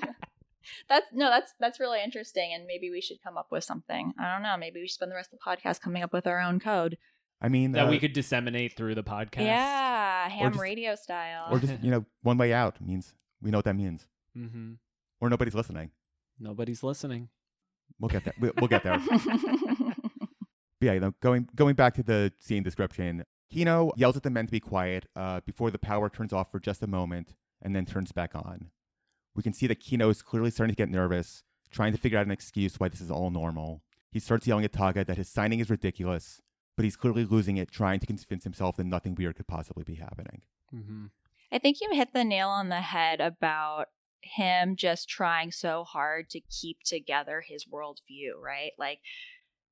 that's really interesting, and maybe we should come up with something. I don't know. Maybe we should spend the rest of the podcast coming up with our own code. I mean, that we could disseminate through the podcast. Yeah, ham radio style, or just one way out means. We know what that means. Mm-hmm. Or nobody's listening. Nobody's listening. We'll get there. We'll get there. But yeah, going back to the scene description, Kino yells at the men to be quiet before the power turns off for just a moment and then turns back on. We can see that Kino is clearly starting to get nervous, trying to figure out an excuse why this is all normal. He starts yelling at Taga that his signing is ridiculous, but he's clearly losing it, trying to convince himself that nothing weird could possibly be happening. Mm-hmm. I think you hit the nail on the head about him just trying so hard to keep together his worldview, right? like,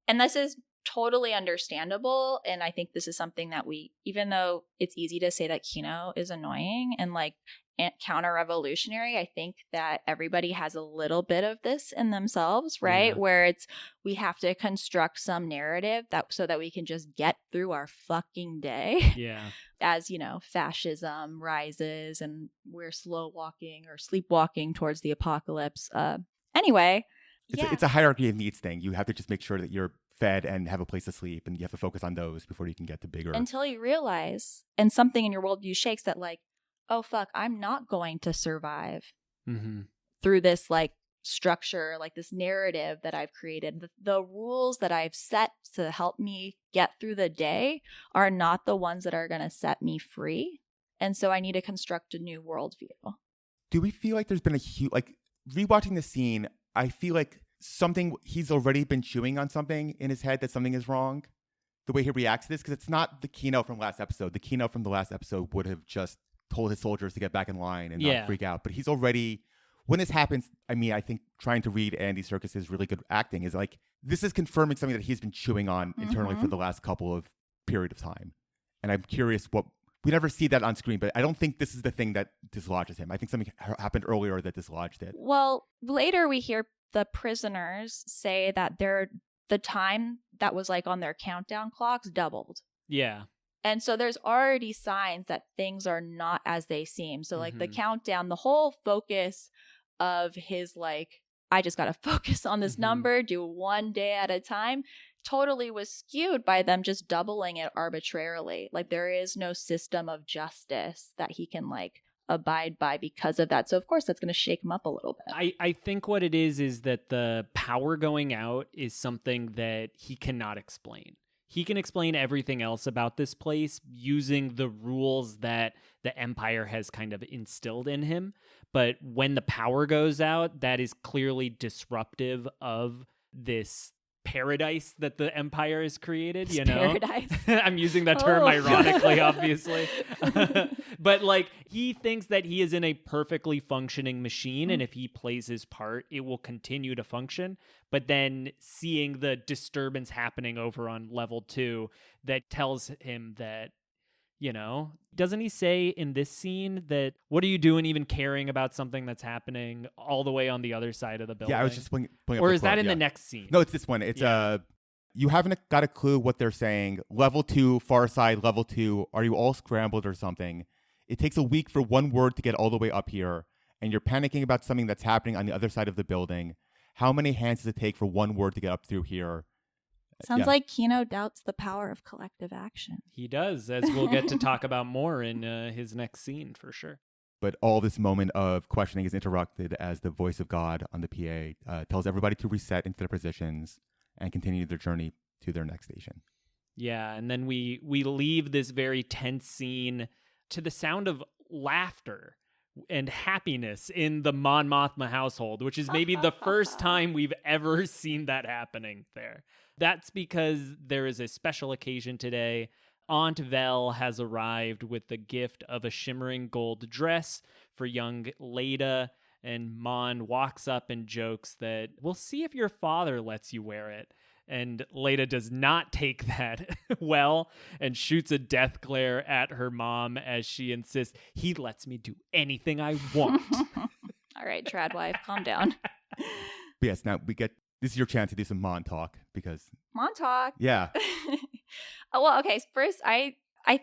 and this is totally understandable. And I think this is something that even though it's easy to say that Kino is annoying and like counter-revolutionary, I think that everybody has a little bit of this in themselves, right? Yeah. Where we have to construct some narrative so that we can just get through our fucking day. Yeah. As, fascism rises and we're slow walking or sleepwalking towards the apocalypse. Anyway. It's a hierarchy of needs thing. You have to just make sure that you're fed and have a place to sleep, and you have to focus on those before you can get to bigger. Until you realize, and something in your worldview shakes that like, oh, fuck, I'm not going to survive through this like structure, like this narrative that I've created. The rules that I've set to help me get through the day are not the ones that are going to set me free. And so I need to construct a new worldview. Do we feel like there's been a huge, like rewatching the scene, I feel like he's already been chewing on something in his head that something is wrong. The way he reacts to this, because it's not the Kino from last episode. The Kino from the last episode would have just told his soldiers to get back in line and not freak out. But he's already when this happens, I mean, I think trying to read Andy Serkis's really good acting is like, this is confirming something that he's been chewing on internally for the last couple of period of time. And I'm curious we never see that on screen, but I don't think this is the thing that dislodges him. I think something happened earlier that dislodged it. Well, later we hear the prisoners say that the time that was like on their countdown clocks doubled. Yeah. And so there's already signs that things are not as they seem. So like the countdown, the whole focus of his like, I just got to focus on this number, do one day at a time, totally was skewed by them just doubling it arbitrarily. Like there is no system of justice that he can like abide by because of that. So of course that's going to shake him up a little bit. I think what it is that the power going out is something that he cannot explain. He can explain everything else about this place using the rules that the Empire has kind of instilled in him. But when the power goes out, that is clearly disruptive of this paradise that the Empire has created, you know? Paradise. I'm using that term ironically, obviously. But like, he thinks that he is in a perfectly functioning machine, and if he plays his part, it will continue to function. But then seeing the disturbance happening over on level 2, that tells him that, you know, doesn't he say in this scene that, what are you doing even caring about something that's happening all the way on the other side of the building? Yeah, I was just pulling up or the is that quote, in the next scene? No, it's this one. It's you haven't got a clue what they're saying. Level 2, far side, level 2. Are you all scrambled or something? It takes a week for one word to get all the way up here, and you're panicking about something that's happening on the other side of the building. How many hands does it take for one word to get up through here? Sounds like Kino doubts the power of collective action. He does, as we'll get to talk about more in his next scene for sure. But all this moment of questioning is interrupted as the voice of God on the PA tells everybody to reset into their positions and continue their journey to their next station. Yeah, and then we leave this very tense scene to the sound of laughter and happiness in the Mon Mothma household, which is maybe the first time we've ever seen that happening there. That's because there is a special occasion today. Aunt Vel has arrived with the gift of a shimmering gold dress for young Leda, and Mon walks up and jokes that, we'll see if your father lets you wear it. And Leda does not take that well and shoots a death glare at her mom as she insists, he lets me do anything I want. All right, trad wife, calm down. But yes, now this is your chance to do some Mon talk because... Mon talk? Yeah. Well, okay, first, I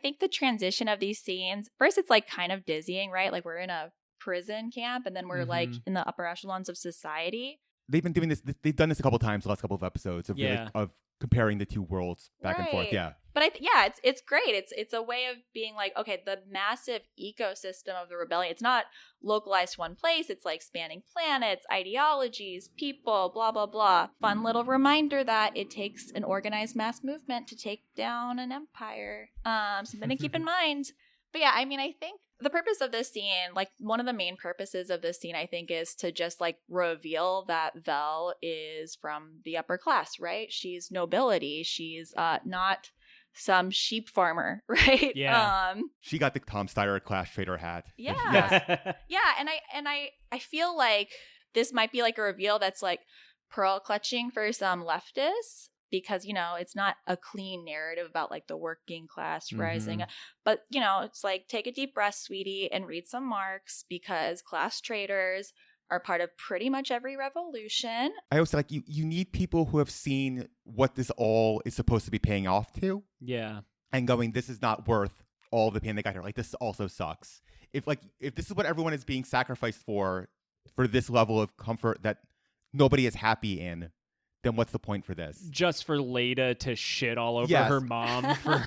think the transition of these scenes, first it's like kind of dizzying, right? Like we're in a prison camp and then we're like in the upper echelons of society. They've been doing this. They've done this a couple times, the last couple of episodes of of comparing the two worlds back and forth. Yeah, but it's great. It's a way of being like, okay, the massive ecosystem of the rebellion. It's not localized to one place. It's like spanning planets, ideologies, people, blah blah blah. Fun little reminder that it takes an organized mass movement to take down an empire. Something to keep in mind. But yeah, I mean, I think the purpose of this scene, like one of the main purposes of this scene, I think, is to just like reveal that Vel is from the upper class, right? She's nobility. She's not some sheep farmer, right? Yeah. She got the Tom Steyer class trader hat. Yeah. Yes. Yeah, and I feel like this might be like a reveal that's like pearl clutching for some leftists. Because, you know, it's not a clean narrative about like the working class rising. But, you know, it's like take a deep breath, sweetie, and read some Marx because class traitors are part of pretty much every revolution. I also like you need people who have seen what this all is supposed to be paying off to. Yeah. And going, this is not worth all the pain they got here. Like, this also sucks. If this is what everyone is being sacrificed for this level of comfort that nobody is happy in, then what's the point for this? Just for Leda to shit all over her mom for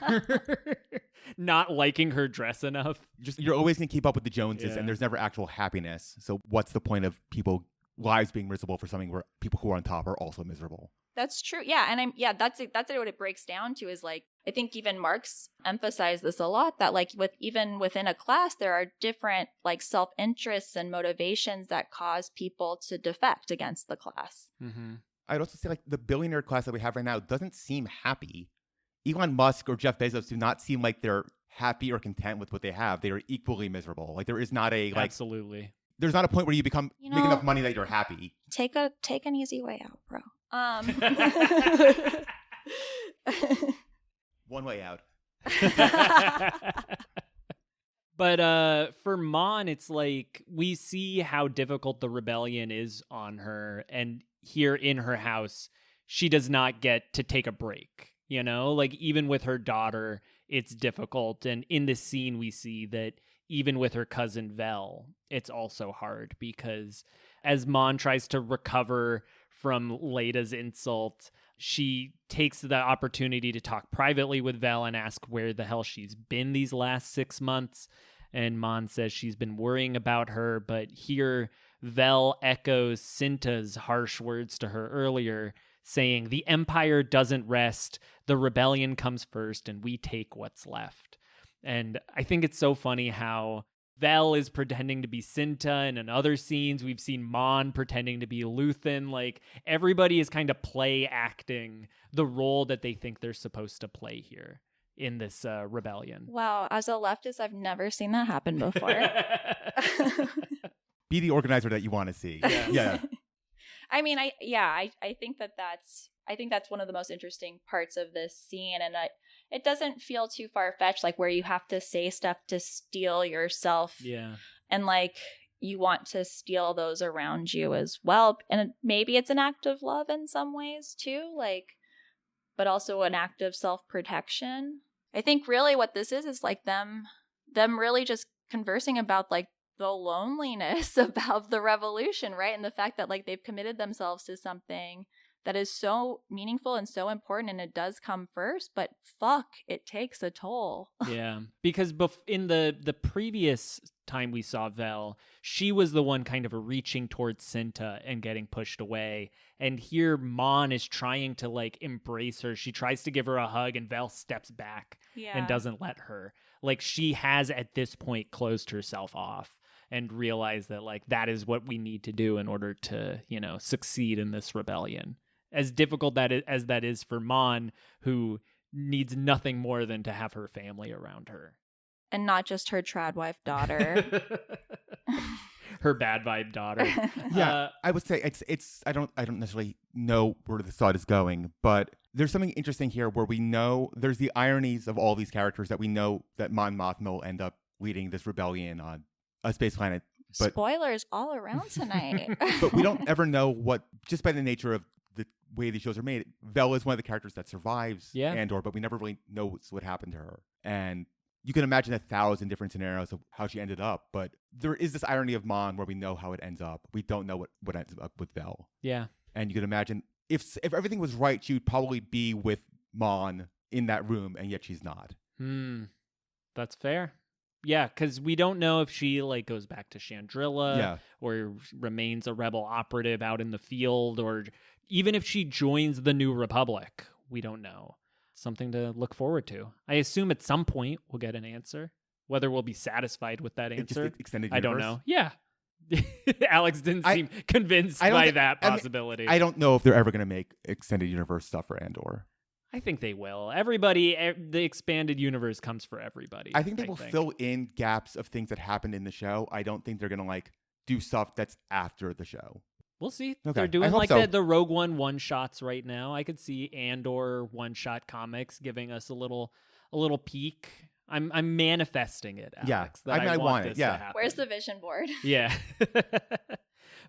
not liking her dress enough. Just you're always going to keep up with the Joneses, and there's never actual happiness. So what's the point of people lives being miserable for something where people who are on top are also miserable? That's true. Yeah, and that's what it breaks down to is like I think even Marx emphasized this a lot that like even within a class there are different like self-interests and motivations that cause people to defect against the class. Mm-hmm. I'd also say like the billionaire class that we have right now doesn't seem happy. Elon Musk or Jeff Bezos do not seem like they're happy or content with what they have. They are equally miserable. Like there is not a like absolutely. there's not a point where you become You make know- enough money that you're happy. Take an easy way out, bro. One way out. But for Mon, it's like we see how difficult the rebellion is on her, and here in her house, she does not get to take a break. You know, like even with her daughter, it's difficult. And in this scene, we see that even with her cousin Vel, it's also hard because as Mon tries to recover from Leda's insult, she takes the opportunity to talk privately with Vel and ask where the hell she's been these last 6 months. And Mon says she's been worrying about her, but here Vel echoes Cinta's harsh words to her earlier, saying, "The Empire doesn't rest, the rebellion comes first, and we take what's left." And I think it's so funny how Vel is pretending to be Cinta, and in other scenes we've seen Mon pretending to be Luthen. Like, everybody is kind of play acting the role that they think they're supposed to play here in this rebellion. Wow, as a leftist, I've never seen that happen before. Be the organizer that you want to see. Yeah. I mean, I think that's one of the most interesting parts of this scene, and it doesn't feel too far-fetched, like where you have to say stuff to steal yourself. Yeah. And like you want to steal those around you as well. And maybe it's an act of love in some ways too, like, but also an act of self-protection. I think really what this is like them really just conversing about like the loneliness about the revolution, right? And the fact that like they've committed themselves to something that is so meaningful and so important, and it does come first, but fuck, it takes a toll. Yeah, because in the previous time we saw Vel, she was the one kind of reaching towards Cinta and getting pushed away. And here Mon is trying to like embrace her. She tries to give her a hug and Vel steps back and doesn't let her. Like, she has at this point closed herself off and realized that like that is what we need to do in order to, you know, succeed in this rebellion. As difficult as that is for Mon, who needs nothing more than to have her family around her. And not just her trad wife daughter. Her bad vibe daughter. Yeah, I would say it's I don't necessarily know where the thought is going, but there's something interesting here where we know there's the ironies of all these characters that we know that Mon Mothma will end up leading this rebellion on a space planet. But spoilers all around tonight. But we don't ever know what, just by the nature of the way these shows are made, Vel is one of the characters that survives Andor, but we never really know what happened to her. And you can imagine 1,000 different scenarios of how she ended up, but there is this irony of Mon where we know how it ends up. We don't know what ends up with Vel. Yeah. And you can imagine if everything was right, she would probably be with Mon in that room, and yet she's not. That's fair. Yeah, because we don't know if she like goes back to Chandrila or remains a rebel operative out in the field, or even if she joins the New Republic. We don't know. Something to look forward to. I assume at some point we'll get an answer. Whether we'll be satisfied with that answer, just extended I universe? don't know. Yeah. Alex didn't seem convinced by that possibility. I don't know if they're ever going to make extended universe stuff for Andor. I think they will. Everybody, the expanded universe comes for everybody. I think they will fill in gaps of things that happened in the show. I don't think they're going to like do stuff that's after the show. We'll see. Okay. They're doing like so. the Rogue One one-shots right now. I could see Andor one-shot comics giving us a little peek. I'm manifesting it, Alex. Yeah, I want it. This Yeah. to happen. Where's the vision board? Yeah.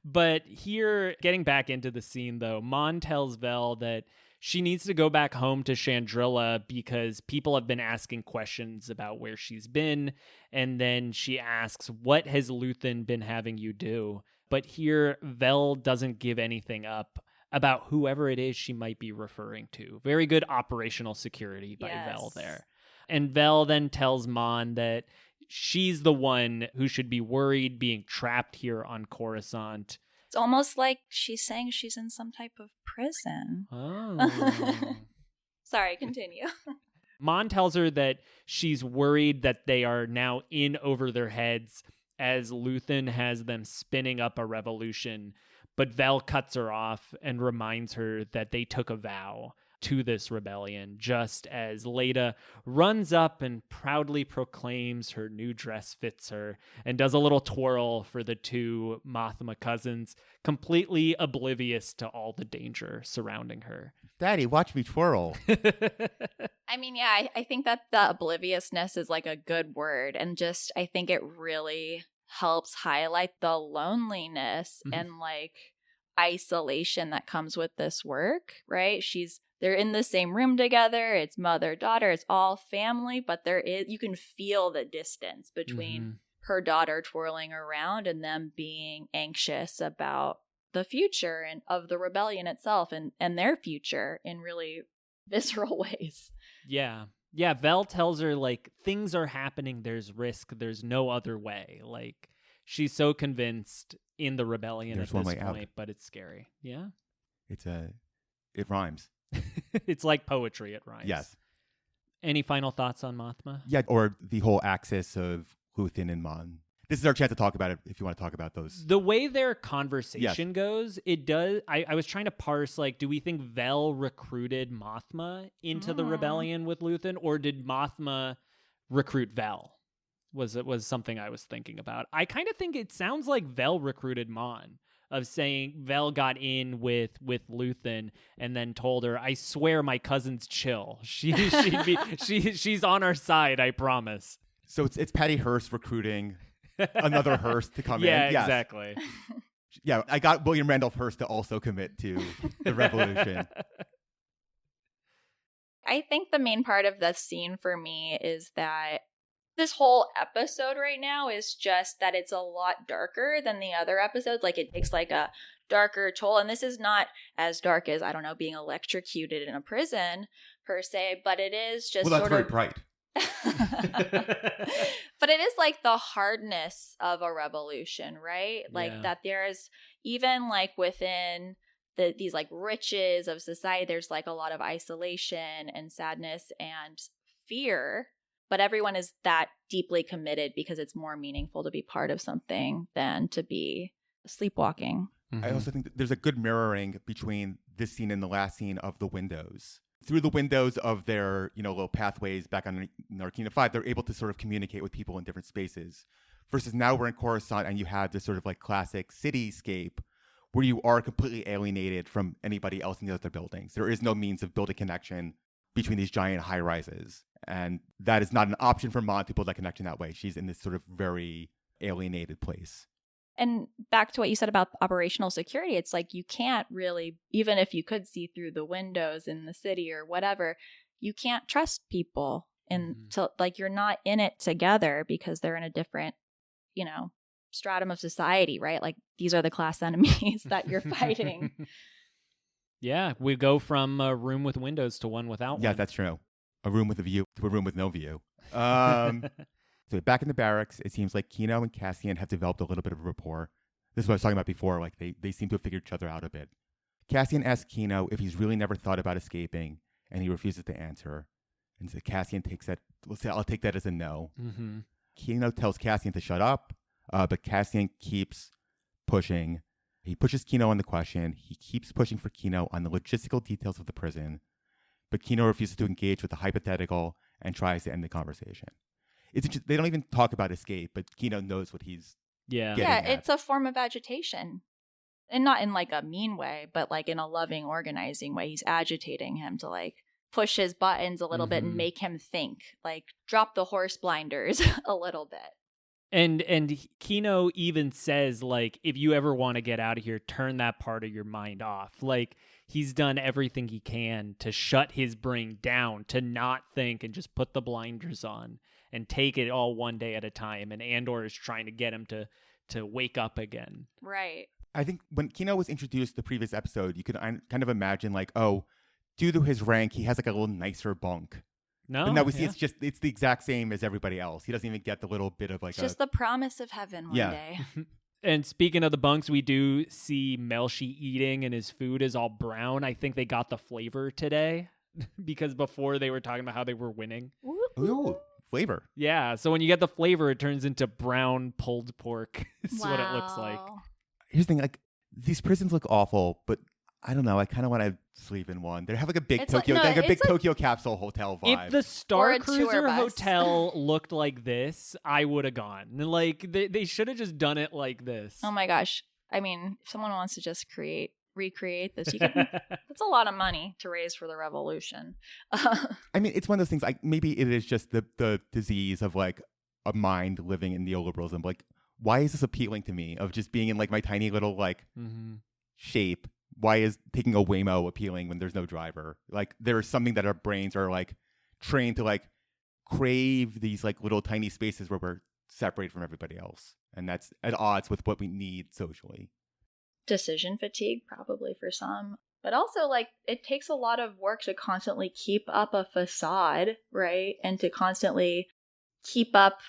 But here, getting back into the scene, though, Mon tells Vel that she needs to go back home to Chandrila because people have been asking questions about where she's been. And then she asks, what has Luthen been having you do? But here, Vel doesn't give anything up about whoever it is she might be referring to. Very good operational security by Vel there. And Vel then tells Mon that she's the one who should be worried being trapped here on Coruscant. It's almost like she's saying she's in some type of prison. Oh. Sorry, continue. Mon tells her that she's worried that they are now in over their heads as Luthen has them spinning up a revolution. But Vel cuts her off and reminds her that they took a vow to this rebellion, just as Leda runs up and proudly proclaims her new dress fits her and does a little twirl for the two Mothma cousins, completely oblivious to all the danger surrounding her. Daddy, watch me twirl. I mean, yeah, I think that the obliviousness is like a good word. And just, I think it really helps highlight the loneliness and like isolation that comes with this work, right? They're in the same room together. It's mother, daughter, it's all family, but you can feel the distance between her daughter twirling around and them being anxious about the future and of the rebellion itself and their future in really visceral ways. Yeah. Yeah, Vel tells her, like, things are happening, there's risk, there's no other way. Like, she's so convinced in the rebellion at this point, but it's scary. Yeah? It rhymes. It's like poetry, it rhymes. Yes. Any final thoughts on Mothma? Yeah, or the whole axis of Luthen and Mon. This is our chance to talk about it if you want to talk about those. The way their conversation goes, it does. I was trying to parse, like, do we think Vel recruited Mothma into the rebellion with Luthen, or did Mothma recruit Vel? Was something I was thinking about. I kind of think it sounds like Vel recruited Mon, of saying Vel got in with Luthen and then told her, I swear my cousin's chill. She's on our side, I promise. So it's Patty Hearst recruiting another Hearst to come in. Yeah, exactly. Yeah, I got William Randolph Hearst to also commit to the revolution. I think the main part of the scene for me is that this whole episode right now is just that it's a lot darker than the other episodes. Like, it takes like a darker toll. And this is not as dark as, I don't know, being electrocuted in a prison per se, but it is just that's very bright. But it is like the hardness of a revolution, right? Like that there's even like within these like riches of society, there's like a lot of isolation and sadness and fear. But everyone is that deeply committed because it's more meaningful to be part of something than to be sleepwalking. I also think that there's a good mirroring between this scene and the last scene of the windows. Through the windows of their, little pathways back on Narkina 5, they're able to sort of communicate with people in different spaces. Versus now we're in Coruscant and you have this sort of like classic cityscape where you are completely alienated from anybody else in the other buildings. There is no means of building connection between these giant high rises. And that is not an option for Mon to build that connection that way. She's in this sort of very alienated place. And back to what you said about operational security, it's like you can't really, even if you could see through the windows in the city or whatever, you can't trust people until like you're not in it together because they're in a different, stratum of society, right? Like these are the class enemies that you're fighting. Yeah, we go from a room with windows to one without one. Yeah, that's true. A room with a view to a room with no view. So back in the barracks, it seems like Kino and Cassian have developed a little bit of a rapport. This is what I was talking about before. Like they seem to have figured each other out a bit. Cassian asks Kino if he's really never thought about escaping, and he refuses to answer. And so Cassian takes that. I'll take that as a no. Kino tells Cassian to shut up, but Cassian keeps pushing. He pushes Kino on the question. He keeps pushing for Kino on the logistical details of the prison, but Kino refuses to engage with the hypothetical and tries to end the conversation. They don't even talk about escape, but Kino knows what he's getting at. It's a form of agitation. And not in like a mean way, but like in a loving, organizing way. He's agitating him to like push his buttons a little bit and make him think. Like drop the horse blinders a little bit. And Kino even says, like, if you ever want to get out of here, turn that part of your mind off. Like, he's done everything he can to shut his brain down, to not think and just put the blinders on and take it all one day at a time. And Andor is trying to get him to wake up again. Right. I think when Kino was introduced the previous episode, you could kind of imagine like, oh, due to his rank, he has like a little nicer bunk. No, but now we see it's the exact same as everybody else. He doesn't even get the little bit of like just the promise of heaven one day. And speaking of the bunks, we do see Melshi eating and his food is all brown. I think they got the flavor today because before they were talking about how they were winning. Ooh, flavor. Yeah, so when you get the flavor, it turns into brown pulled pork. Is what it looks like. Here's the thing, like these prisons look awful, but I don't know. I kind of want to sleep in one. They have like a big It's like- Tokyo, no, like a big it's like- Tokyo capsule hotel vibe. If the Or Star a tour Cruiser bus. hotel looked like this, I would have gone. Like they should have just done it like this. Oh my gosh. I mean, if someone wants to just recreate this, you can. That's a lot of money to raise for the revolution. I mean, it's one of those things. Like maybe it is just the disease of like a mind living in neoliberalism. Like, why is this appealing to me? Of just being in like my tiny little like shape. Why is taking a Waymo appealing when there's no driver? Like, there's something that our brains are like trained to like crave these like little tiny spaces where we're separated from everybody else, and that's at odds with what we need socially. Decision fatigue, probably for some. But also, like, it takes a lot of work to constantly keep up a facade, right? And to constantly keep up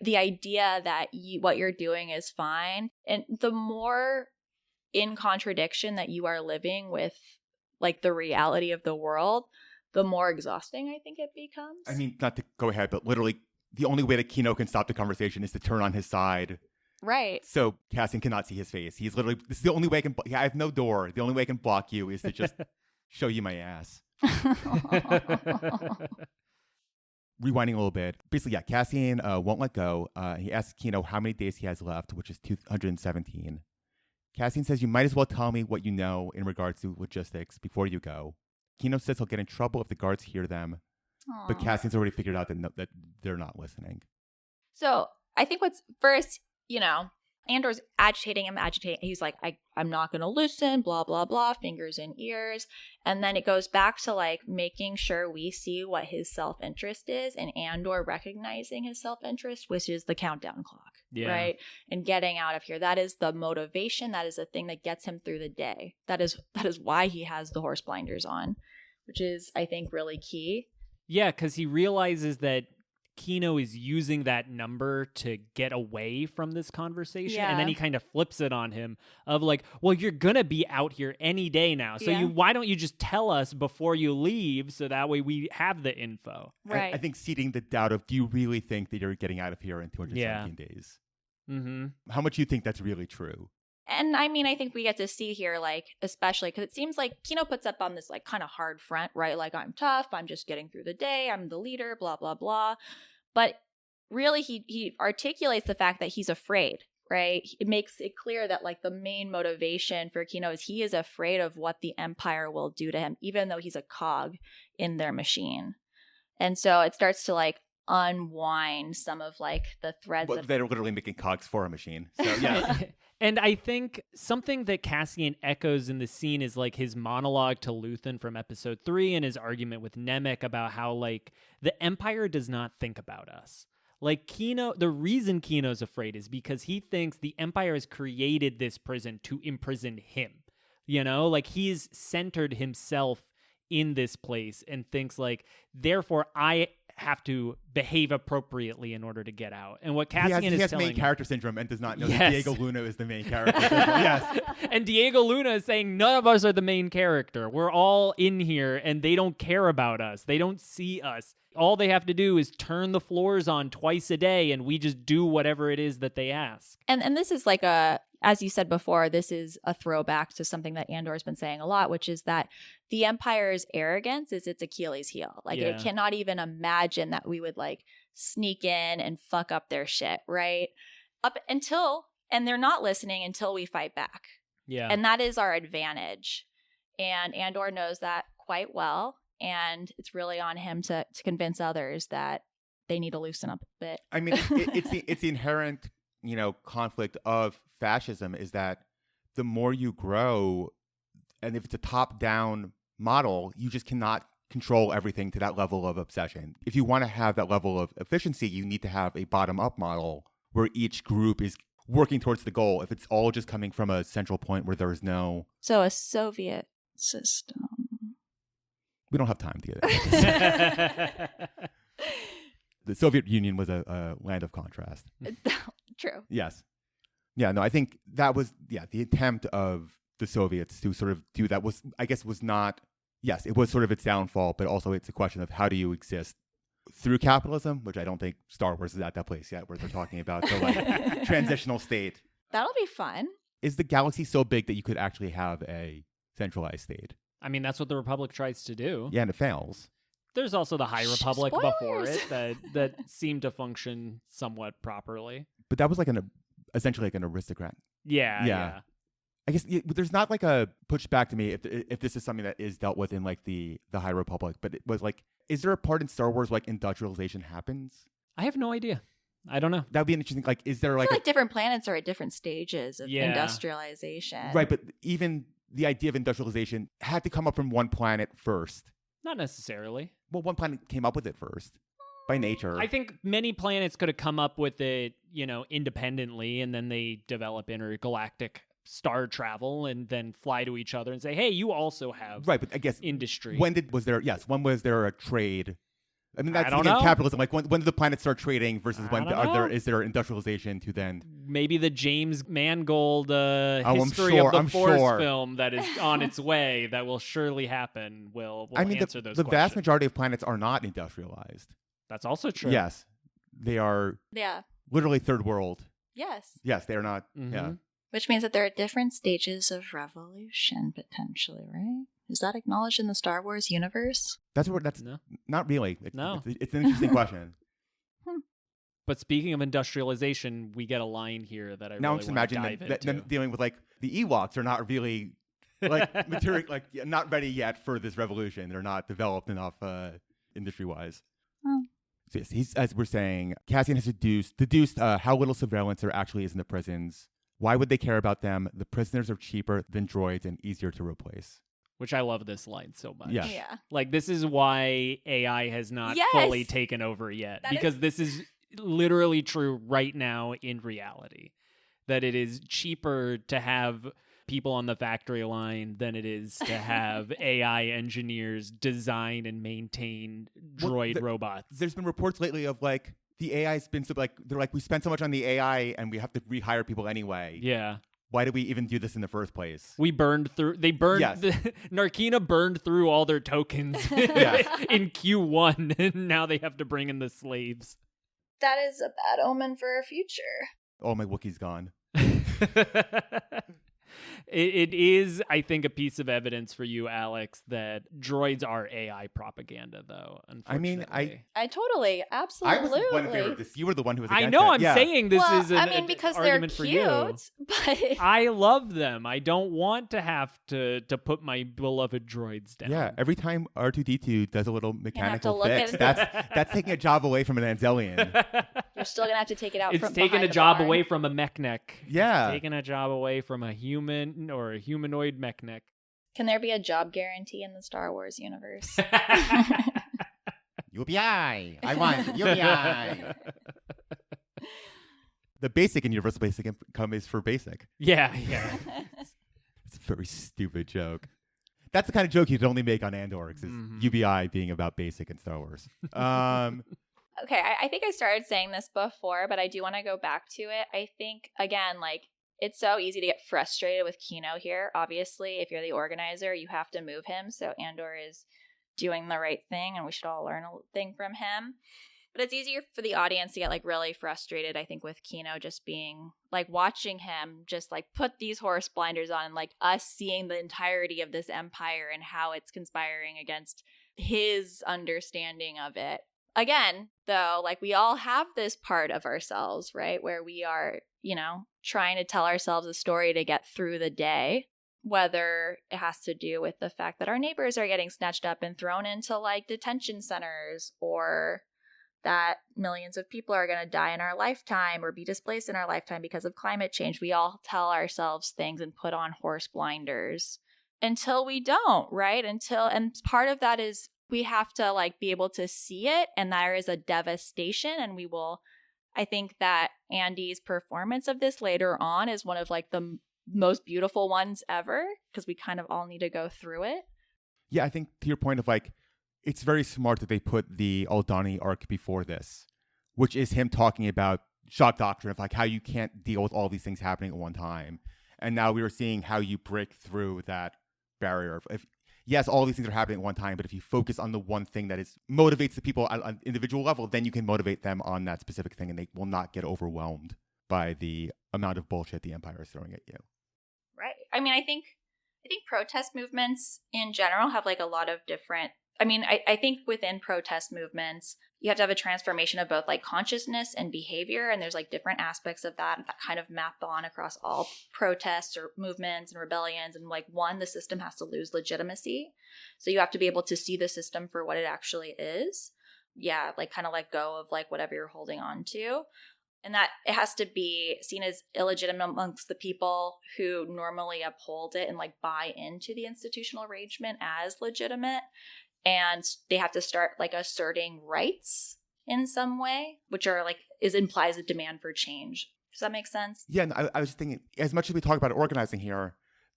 the idea that what you're doing is fine. And the more in contradiction that you are living with, like, the reality of the world, the more exhausting I think it becomes. I mean, not to go ahead, but literally the only way that Kino can stop the conversation is to turn on his side. Right. So Cassian cannot see his face. He's literally, this is the only way I can, I have no door. The only way I can block you is to just show you my ass. Rewinding a little bit. Basically, yeah, Cassian won't let go. He asks Kino how many days he has left, which is 217. Cassian says, you might as well tell me what you know in regards to logistics before you go. Kino says he'll get in trouble if the guards hear them, but Cassian's already figured out that they're not listening. So I think what's first, Andor's agitating him. He's like, I'm not going to listen, blah, blah, blah, fingers in ears. And then it goes back to like making sure we see what his self-interest is, and Andor recognizing his self-interest, which is the countdown clock, right? And getting out of here. That is the motivation. That is the thing that gets him through the day. That is why he has the horse blinders on, which is, I think, really key. Yeah, because he realizes that Kino is using that number to get away from this conversation, and then he kind of flips it on him of like, well, you're gonna be out here any day now, so why don't you just tell us before you leave, so that way we have the info. Right. I think seeding the doubt of, do you really think that you're getting out of here in 217 days? Mm-hmm. How much do you think that's really true? And I mean, I think we get to see here, like, especially because it seems like Kino puts up on this like kind of hard front, right? Like, I'm tough, I'm just getting through the day, I'm the leader, blah, blah, blah. But really, he articulates the fact that he's afraid, right? It makes it clear that like the main motivation for Kino is he is afraid of what the Empire will do to him, even though he's a cog in their machine. And so it starts to like unwind some of like the threads. But they're literally making cogs for a machine. So yeah. And I think something that Cassian echoes in the scene is like his monologue to Luthen from episode 3 and his argument with Nemec about how like the Empire does not think about us. Like Kino, the reason Kino's afraid is because he thinks the Empire has created this prison to imprison him. Like he's centered himself in this place and thinks like, therefore I have to behave appropriately in order to get out. And what Cassian he has telling main character syndrome and does not know Yes. that Diego Luna is the main character. Yes. And Diego Luna is saying none of us are the main character. We're all in here and they don't care about us. They don't see us. All they have to do is turn the floors on twice a day and we just do whatever it is that they ask. And this is like as you said before, this is a throwback to something that Andor's been saying a lot, which is that the Empire's arrogance is its Achilles heel. Like it cannot even imagine that we would like sneak in and fuck up their shit, right? And they're not listening until we fight back. Yeah. And that is our advantage. And Andor knows that quite well. And it's really on him to convince others that they need to loosen up a bit. I mean, it's the inherent, conflict of fascism is that the more you grow, and if it's a top-down model, you just cannot control everything to that level of obsession. If you want to have that level of efficiency, you need to have a bottom-up model where each group is working towards the goal. If it's all just coming from a central point where there is no... So a Soviet system. We don't have time to get it. The Soviet Union was a land of contrast. True. Yes. Yeah, no, I think that was, the attempt of the Soviets to sort of do that was not, yes, it was sort of its downfall, but also it's a question of how do you exist through capitalism, which I don't think Star Wars is at that place yet where they're talking about the like transitional state. That'll be fun. Is the galaxy so big that you could actually have a centralized state. I mean, that's what the Republic tries to do. Yeah, and it fails. There's also the High Republic before Spoilers! it that seemed to function somewhat properly. But that was like essentially like an aristocrat. Yeah. I guess there's not like a pushback to me if this is something that is dealt with in like the High Republic, but it was like, is there a part in Star Wars where like industrialization happens? I have no idea. I don't know. That would be an interesting, like, is there I like, feel like different planets are at different stages of Yeah. industrialization. right, but even the idea of industrialization had to come up from one planet first. Not necessarily. Well, one planet came up with it first by nature. I think many planets could have come up with it, independently, and then they develop intergalactic star travel and then fly to each other and say, hey, you also have right, but I guess industry. when was there a trade? I mean, that's I don't again, know. capitalism. Like, when did the planets start trading versus I when don't know. is there industrialization to then? Maybe the James Mangold I'm history sure, of the I'm Force sure. film that is on its way that will surely happen will I mean, answer those the questions. vast majority of planets are not industrialized. That's also true. Yes, they are Yeah. literally third world. Yes. Yes, they are not. Mhm. Yeah, Which means that there are different stages of revolution, potentially, right? Is that acknowledged in the Star Wars universe? that's No. not really. No. It's an interesting question. But speaking of industrialization, we get a line here that I Now I'm really just want to imagining dive them into. dealing with like the Ewoks are not really like material, like not ready yet for this revolution. They're not developed enough industry wise. Oh. So yes, he's, as we're saying, Cassian has deduced how little surveillance there actually is in the prisons. Why would they care about them? The prisoners are cheaper than droids and easier to replace. Which I love this line so much. Yeah. Yeah. Like, this is why AI has not Yes! fully taken over yet. That Because this is literally true right now in reality. That it is cheaper to have people on the factory line than it is to have AI engineers design and maintain droid robots. There's been reports lately of like the AI's been so like they're like we spent so much on the AI and we have to rehire people anyway. Yeah. Why did we even do this in the first place? They burned, Yes. Narkina burned through all their tokens in Q1, and now they have to bring in the slaves. That is a bad omen for our future. Oh, my Wookiee's gone. It is, I think, a piece of evidence for you, Alex, that droids are AI propaganda, though, I mean, unfortunately. I totally, absolutely. I was one in favor of this. You were the one who was against I know, it. I'm Yeah. saying this well, is an I mean, because they're argument for you. cute, but I love them. I don't want to have to put my beloved droids down. Yeah, every time R2D2 does a little mechanical look fix, at- that's taking a job away from an Anzelian. you're still gonna have to take it out. It's from taking behind a the job barn. away from a mech neck. Yeah. It's taking a job away from a human or a humanoid mech neck. Can there be a job guarantee in the Star Wars universe? UBI. I want UBI. The basic and universal basic income is for basic. Yeah. It's a very stupid joke. That's the kind of joke you'd only make on Andor, is Mhm. UBI being about basic in Star Wars. Okay, I think I started saying this before, but I do want to go back to it. I think, again, like, it's so easy to get frustrated with Kino here. Obviously, if you're the organizer, you have to move him. So Andor is doing the right thing, and we should all learn a thing from him. But it's easier for the audience to get, like, really frustrated, I think, with Kino just being, like, watching him just, like, put these horse blinders on, and, like, us seeing the entirety of this empire and how it's conspiring against his understanding of it. Again, though, like, we all have this part of ourselves, right, where we are, trying to tell ourselves a story to get through the day, whether it has to do with the fact that our neighbors are getting snatched up and thrown into, like, detention centers, or that millions of people are going to die in our lifetime or be displaced in our lifetime because of climate change. We all tell ourselves things and put on horse blinders until we don't, right? And part of that is we have to, like, be able to see it, and there is a devastation, and we will. I think that Andy's performance of this later on is one of, like, the most beautiful ones ever, because we kind of all need to go through it. Yeah, I think to your point of, like, it's very smart that they put the Aldani arc before this, which is him talking about shock doctrine of, like, how you can't deal with all these things happening at one time. And now we were seeing how you break through that barrier. Yes, all these things are happening at one time, but if you focus on the one thing that motivates the people on an individual level, then you can motivate them on that specific thing, and they will not get overwhelmed by the amount of bullshit the Empire is throwing at you. Right. I mean, I think I think protest movements in general have like a lot of different, I think within protest movements, you have to have a transformation of both like consciousness and behavior. And there's like different aspects of that kind of map on across all protests or movements and rebellions. And like one, the system has to lose legitimacy. So you have to be able to see the system for what it actually is. Yeah, like kind of let go of like whatever you're holding on to. And that it has to be seen as illegitimate amongst the people who normally uphold it and like buy into the institutional arrangement as legitimate. And they have to start like asserting rights in some way, which are like implies a demand for change. Does that make sense? Yeah, and I was just thinking, as much as we talk about organizing here,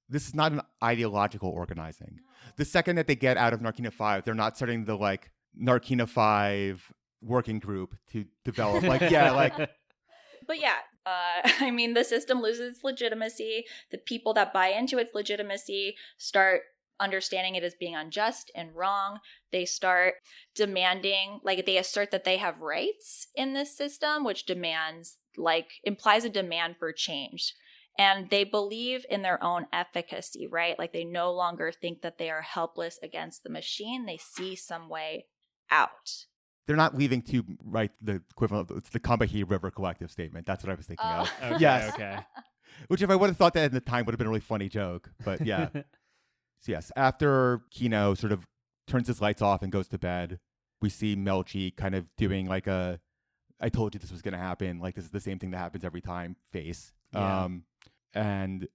this is not an ideological organizing. The second that they get out of Narkina 5, they're not starting the like Narkina 5 working group to develop like, yeah, like. But yeah, the system loses its legitimacy. The people that buy into its legitimacy start understanding it as being unjust and wrong. They start demanding, like they assert that they have rights in this system, which implies a demand for change. And they believe in their own efficacy, right? Like they no longer think that they are helpless against the machine. They see some way out. They're not leaving to write the equivalent of the Combahee River Collective statement. That's what I was thinking of. Okay, yes. Okay. Which if I would have thought that at the time would have been a really funny joke. But yeah. So yes, after Kino sort of turns his lights off and goes to bed, we see Melshi kind of doing like a, I told you this was going to happen. Like this is the same thing that happens every time face. Yeah. And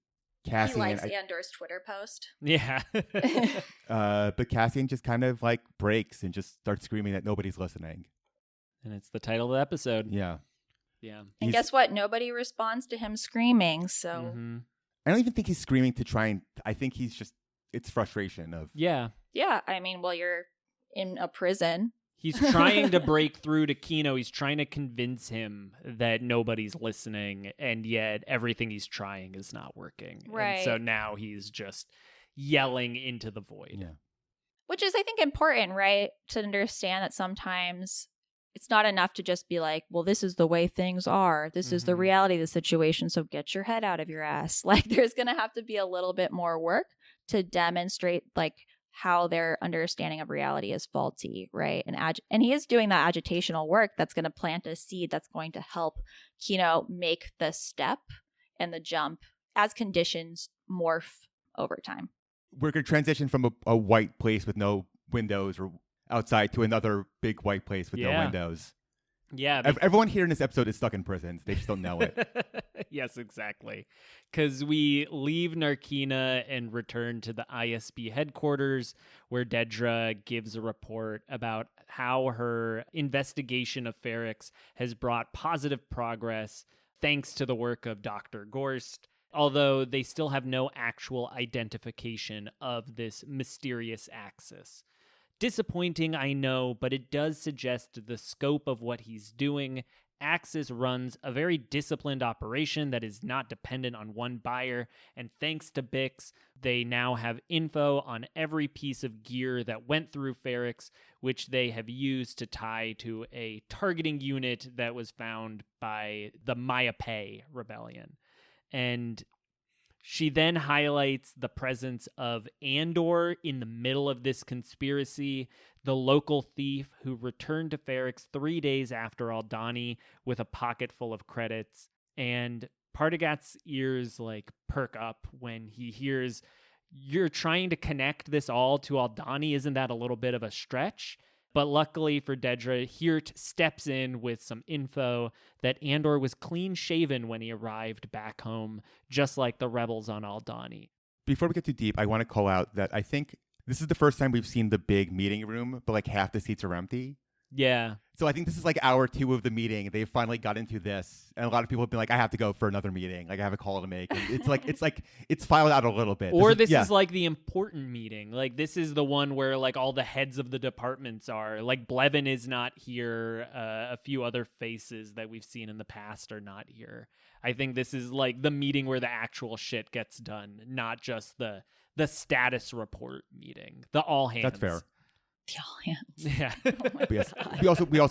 Cassian. He likes Andor's Twitter post. Yeah. But Cassian just kind of like breaks and just starts screaming that nobody's listening. And it's the title of the episode. Yeah. Yeah. And guess what? Nobody responds to him screaming. So I don't even think he's screaming to try and, I think he's just, it's frustration of. Yeah. Yeah. You're in a prison. He's trying to break through to Kino. He's trying to convince him that nobody's listening, and yet everything he's trying is not working. Right. And so now he's just yelling into the void. Yeah. Which is, I think, important, right? To understand that sometimes it's not enough to just be like, well, this is the way things are. This is the reality of the situation. So get your head out of your ass. Like there's going to have to be a little bit more work to demonstrate like how their understanding of reality is faulty, right? And he is doing that agitational work that's going to plant a seed that's going to help Kino make the step and the jump as conditions morph over time. We're going to transition from a white place with no windows or outside to another big white place with no windows. Yeah. Everyone here in this episode is stuck in prisons. They just don't know it. Yes, exactly. Because we leave Narkina and return to the ISB headquarters, where Dedra gives a report about how her investigation of Ferrix has brought positive progress thanks to the work of Dr. Gorst, although they still have no actual identification of this mysterious axis. Disappointing, I know, but it does suggest the scope of what he's doing. Axis runs a very disciplined operation that is not dependent on one buyer, and thanks to Bix, they now have info on every piece of gear that went through Ferrix, which they have used to tie to a targeting unit that was found by the Mayape rebellion. And she then highlights the presence of Andor in the middle of this conspiracy, the local thief who returned to Ferrix 3 days after Aldhani with a pocket full of credits. And Partagat's ears perk up when he hears, "You're trying to connect this all to Aldhani. Isn't that a little bit of a stretch?" But luckily for Dedra, Hirt steps in with some info that Andor was clean-shaven when he arrived back home, just like the rebels on Aldhani. Before we get too deep, I want to call out that I think this is the first time we've seen the big meeting room, but half the seats are empty. Yeah. So I think this is hour 2 of the meeting. They finally got into this, and a lot of people have been I have to go for another meeting. I have a call to make. And it's filed out a little bit. Or this is the important meeting. This is the one where all the heads of the departments are. Blevin is not here. A few other faces that we've seen in the past are not here. I think this is the meeting where the actual shit gets done, not just the status report meeting. The all hands. That's fair. The all hands. Yeah. Oh yes. We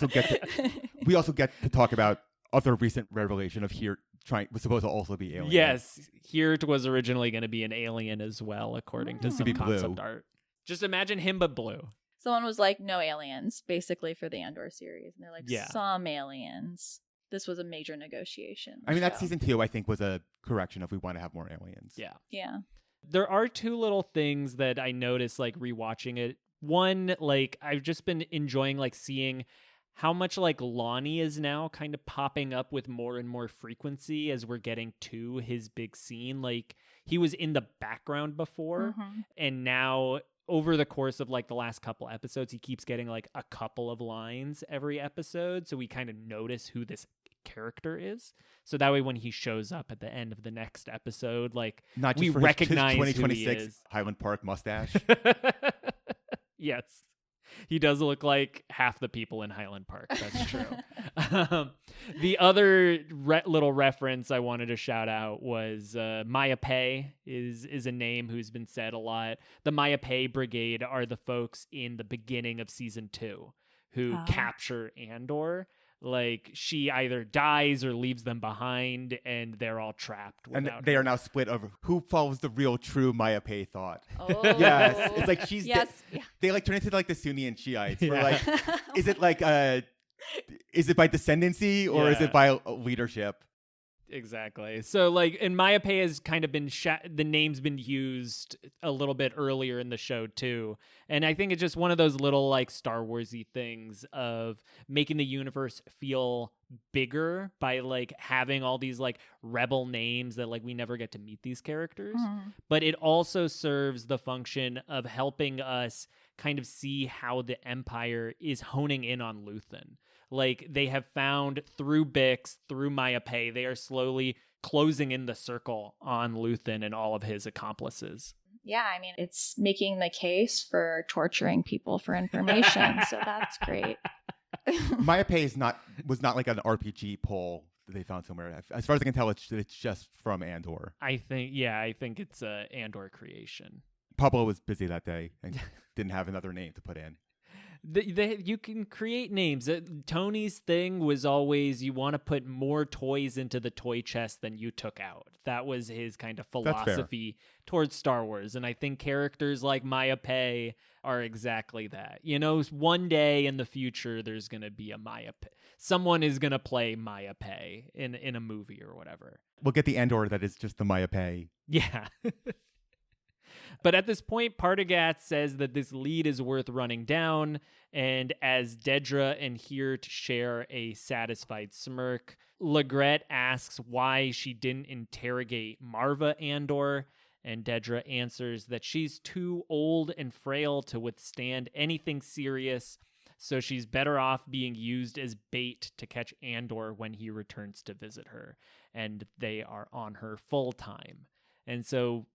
also get to talk about other recent revelation of Hirt was supposed to also be alien. Yes, Hirt was originally going to be an alien as well, according to some be concept blue. art. Just imagine him, but blue. Someone was like, no aliens, basically, for the Andor series. And they're like, Yeah. some aliens. This was a major negotiation. I mean, that season 2, I think, was a correction if we want to have more aliens. Yeah. Yeah. There are two little things that I noticed, like, rewatching it. One, like, I've just been enjoying, like, seeing how much, like, Lonnie is now kind of popping up with more and more frequency as we're getting to his big scene. Like, he was in the background before, and now over the course of, like, the last couple episodes, he keeps getting, like, a couple of lines every episode, so we kind of notice who this character is. So that way when he shows up at the end of the next episode, like, Not just we for recognize his who he 2026 is. Highland Park mustache. Yes. He does look like half the people in Highland Park. That's true. The other little reference I wanted to shout out was Maya Pei is a name who's been said a lot. The Maya Pei Brigade are the folks in the beginning of season 2 who capture Andor. Like, she either dies or leaves them behind, and they're all trapped. And without they her. are now split over who follows the real true Maya Pei thought. Oh. Yes. It's like she's Yes. they like turn into like the Sunni and Shiites. Where Yeah. like, is it like is it by descendancy or is Yeah. it by leadership? Exactly. So, like, and Maya Pei has kind of been the name's been used a little bit earlier in the show too, and I think it's just one of those little, like, Star Warsy things of making the universe feel bigger by, like, having all these, like, rebel names that, like, we never get to meet these characters, but it also serves the function of helping us kind of see how the Empire is honing in on Luthen. Like, they have found through Bix, through Maya Pei, they are slowly closing in the circle on Luthen and all of his accomplices. Yeah, I mean, it's making the case for torturing people for information, so that's great. Maya Pei was not like an RPG poll that they found somewhere. As far as I can tell, it's just from Andor. I think it's a Andor creation. Pablo was busy that day and didn't have another name to put in. You can create names. Tony's thing was always you want to put more toys into the toy chest than you took out. That was his kind of philosophy towards Star Wars. And I think characters like Maya Pei are exactly that. You know, one day in the future, there's going to be a Maya Pei. Someone is going to play Maya Pei in a movie or whatever. We'll get the Andor that is just the Maya Pei. Yeah. But at this point, Partagaz says that this lead is worth running down, and as Dedra and Hirt share a satisfied smirk, Legret asks why she didn't interrogate Marva Andor, and Dedra answers that she's too old and frail to withstand anything serious, so she's better off being used as bait to catch Andor when he returns to visit her, and they are on her full time. And so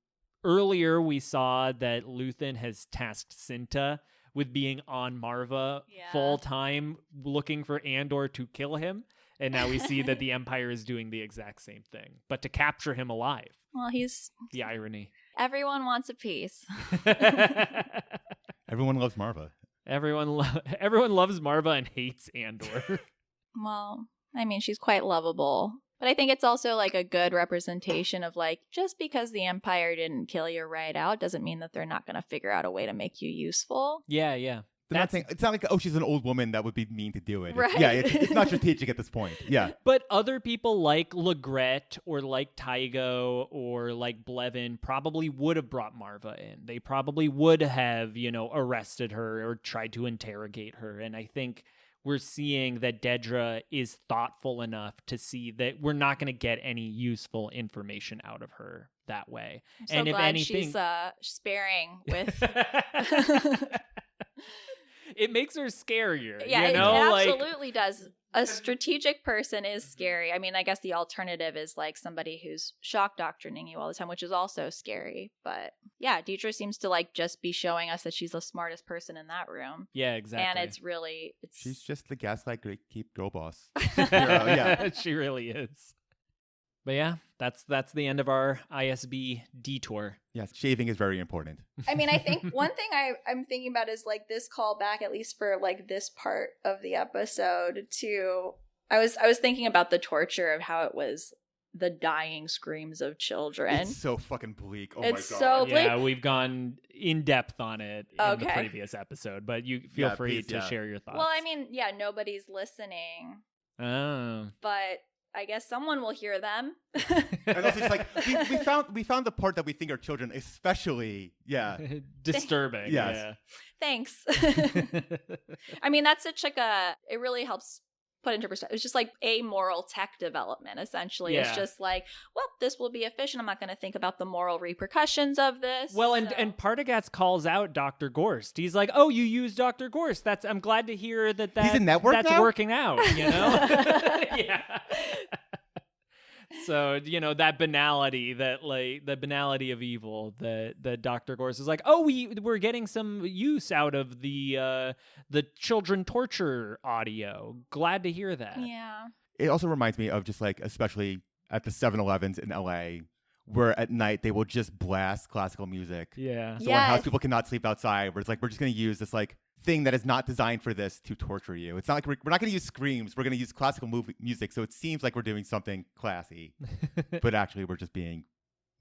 earlier, we saw that Luthen has tasked Cinta with being on Marva full time, looking for Andor to kill him. And now we see that the Empire is doing the exact same thing, but to capture him alive. Well, The irony. Everyone wants a piece. Everyone loves Marva. Everyone loves Marva and hates Andor. Well, I mean, she's quite lovable. But I think it's also like a good representation of like, just because the Empire didn't kill you right out doesn't mean that they're not going to figure out a way to make you useful. Yeah. It's not like, oh, she's an old woman that would be mean to do it. Right. It's not strategic at this point. Yeah. But other people like Legret or like Tygo or like Blevin probably would have brought Marva in. They probably would have, arrested her or tried to interrogate her. And I think we're seeing that Dedra is thoughtful enough to see that we're not going to get any useful information out of her that way. I'm so and if glad anything, she's sparing with. It makes her scarier. Yeah, it absolutely does. A strategic person is scary. I mean, I guess the alternative is like somebody who's shock doctrining you all the time, which is also scary. But yeah, Deidre seems to like just be showing us that she's the smartest person in that room. Yeah, exactly. And it's She's just the gaslight keep girl boss. Yeah, she really is. But yeah, that's the end of our ISB detour. Yes, shaving is very important. I mean, I think one thing I'm thinking about is like this callback, at least for like this part of the episode, to I was thinking about the torture of how it was the dying screams of children. It's so fucking bleak. Oh It's my so god. bleak. Yeah, we've gone in depth on it in the Okay. previous episode, but you feel Yeah, free please, to yeah. share your thoughts. Well, I mean, yeah, nobody's listening, Oh. but I guess someone will hear them. And also, it's like we found the part that we think are children, especially Disturbing. Yes. Thanks. I mean, that's such like it really helps put into perspective. It's just like amoral tech development, essentially. Yeah. It's just like, well, this will be efficient. I'm not going to think about the moral repercussions of this. Well, so. and Partagatz calls out Dr. Gorst. He's like, "Oh, you use Dr. Gorst. I'm glad to hear that He's a network that's now? working out." You know, yeah. So that banality, the banality of evil, that Dr. Gorst is like, "Oh, we're getting some use out of the children torture audio. Glad to hear that." Yeah. It also reminds me of just like, especially at the 7-Elevens in LA, where at night they will just blast classical music. Yeah. So when house people cannot sleep outside, where it's like, we're just going to use this like thing that is not designed for this to torture you. It's not like we're not going to use screams. We're going to use classical music. So it seems like we're doing something classy, but actually we're just being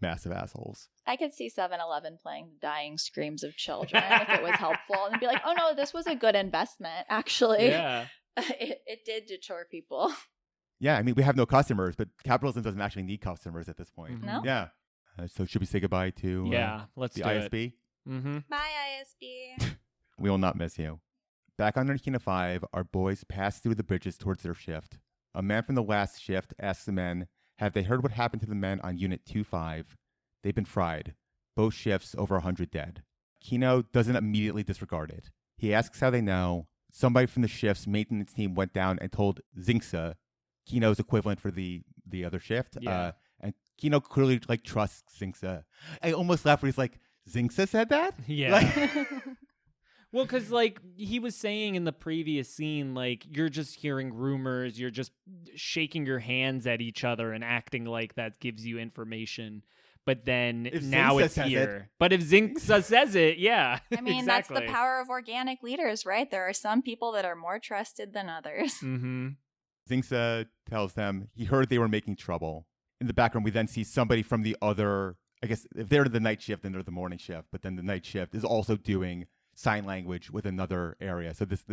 massive assholes. I could see 7-Eleven playing the dying screams of children if it was helpful and be like, oh no, this was a good investment, actually. Yeah. It did deter people. Yeah, I mean, we have no customers, but capitalism doesn't actually need customers at this point. No? Yeah. So should we say goodbye to Yeah. Let's the do it. ISB? Mm-hmm. Bye, ISB. We will not miss you. Back on Narkina 5, our boys pass through the bridges towards their shift. A man from the last shift asks the men, have they heard what happened to the men on Unit 2-5? They've been fried. Both shifts, over 100 dead. Kino doesn't immediately disregard it. He asks how they know. Somebody from the shift's maintenance team went down and told Zinxa, Kino's equivalent for the other shift. Yeah. And Kino clearly trusts Zinxa. I almost laughed when he's like, Zinxa said that? Yeah. Like, well, because he was saying in the previous scene, you're just hearing rumors, you're just shaking your hands at each other and acting like that gives you information. But then If now Zinxa it's says here. it. But if Zinxa says it, yeah. I mean, exactly. That's the power of organic leaders, right? There are some people that are more trusted than others. Mm-hmm. Zinxa tells them he heard they were making trouble. In the background, we then see somebody from the other, I guess if they're the night shift, then they're the morning shift. But then the night shift is also doing sign language with another area. So this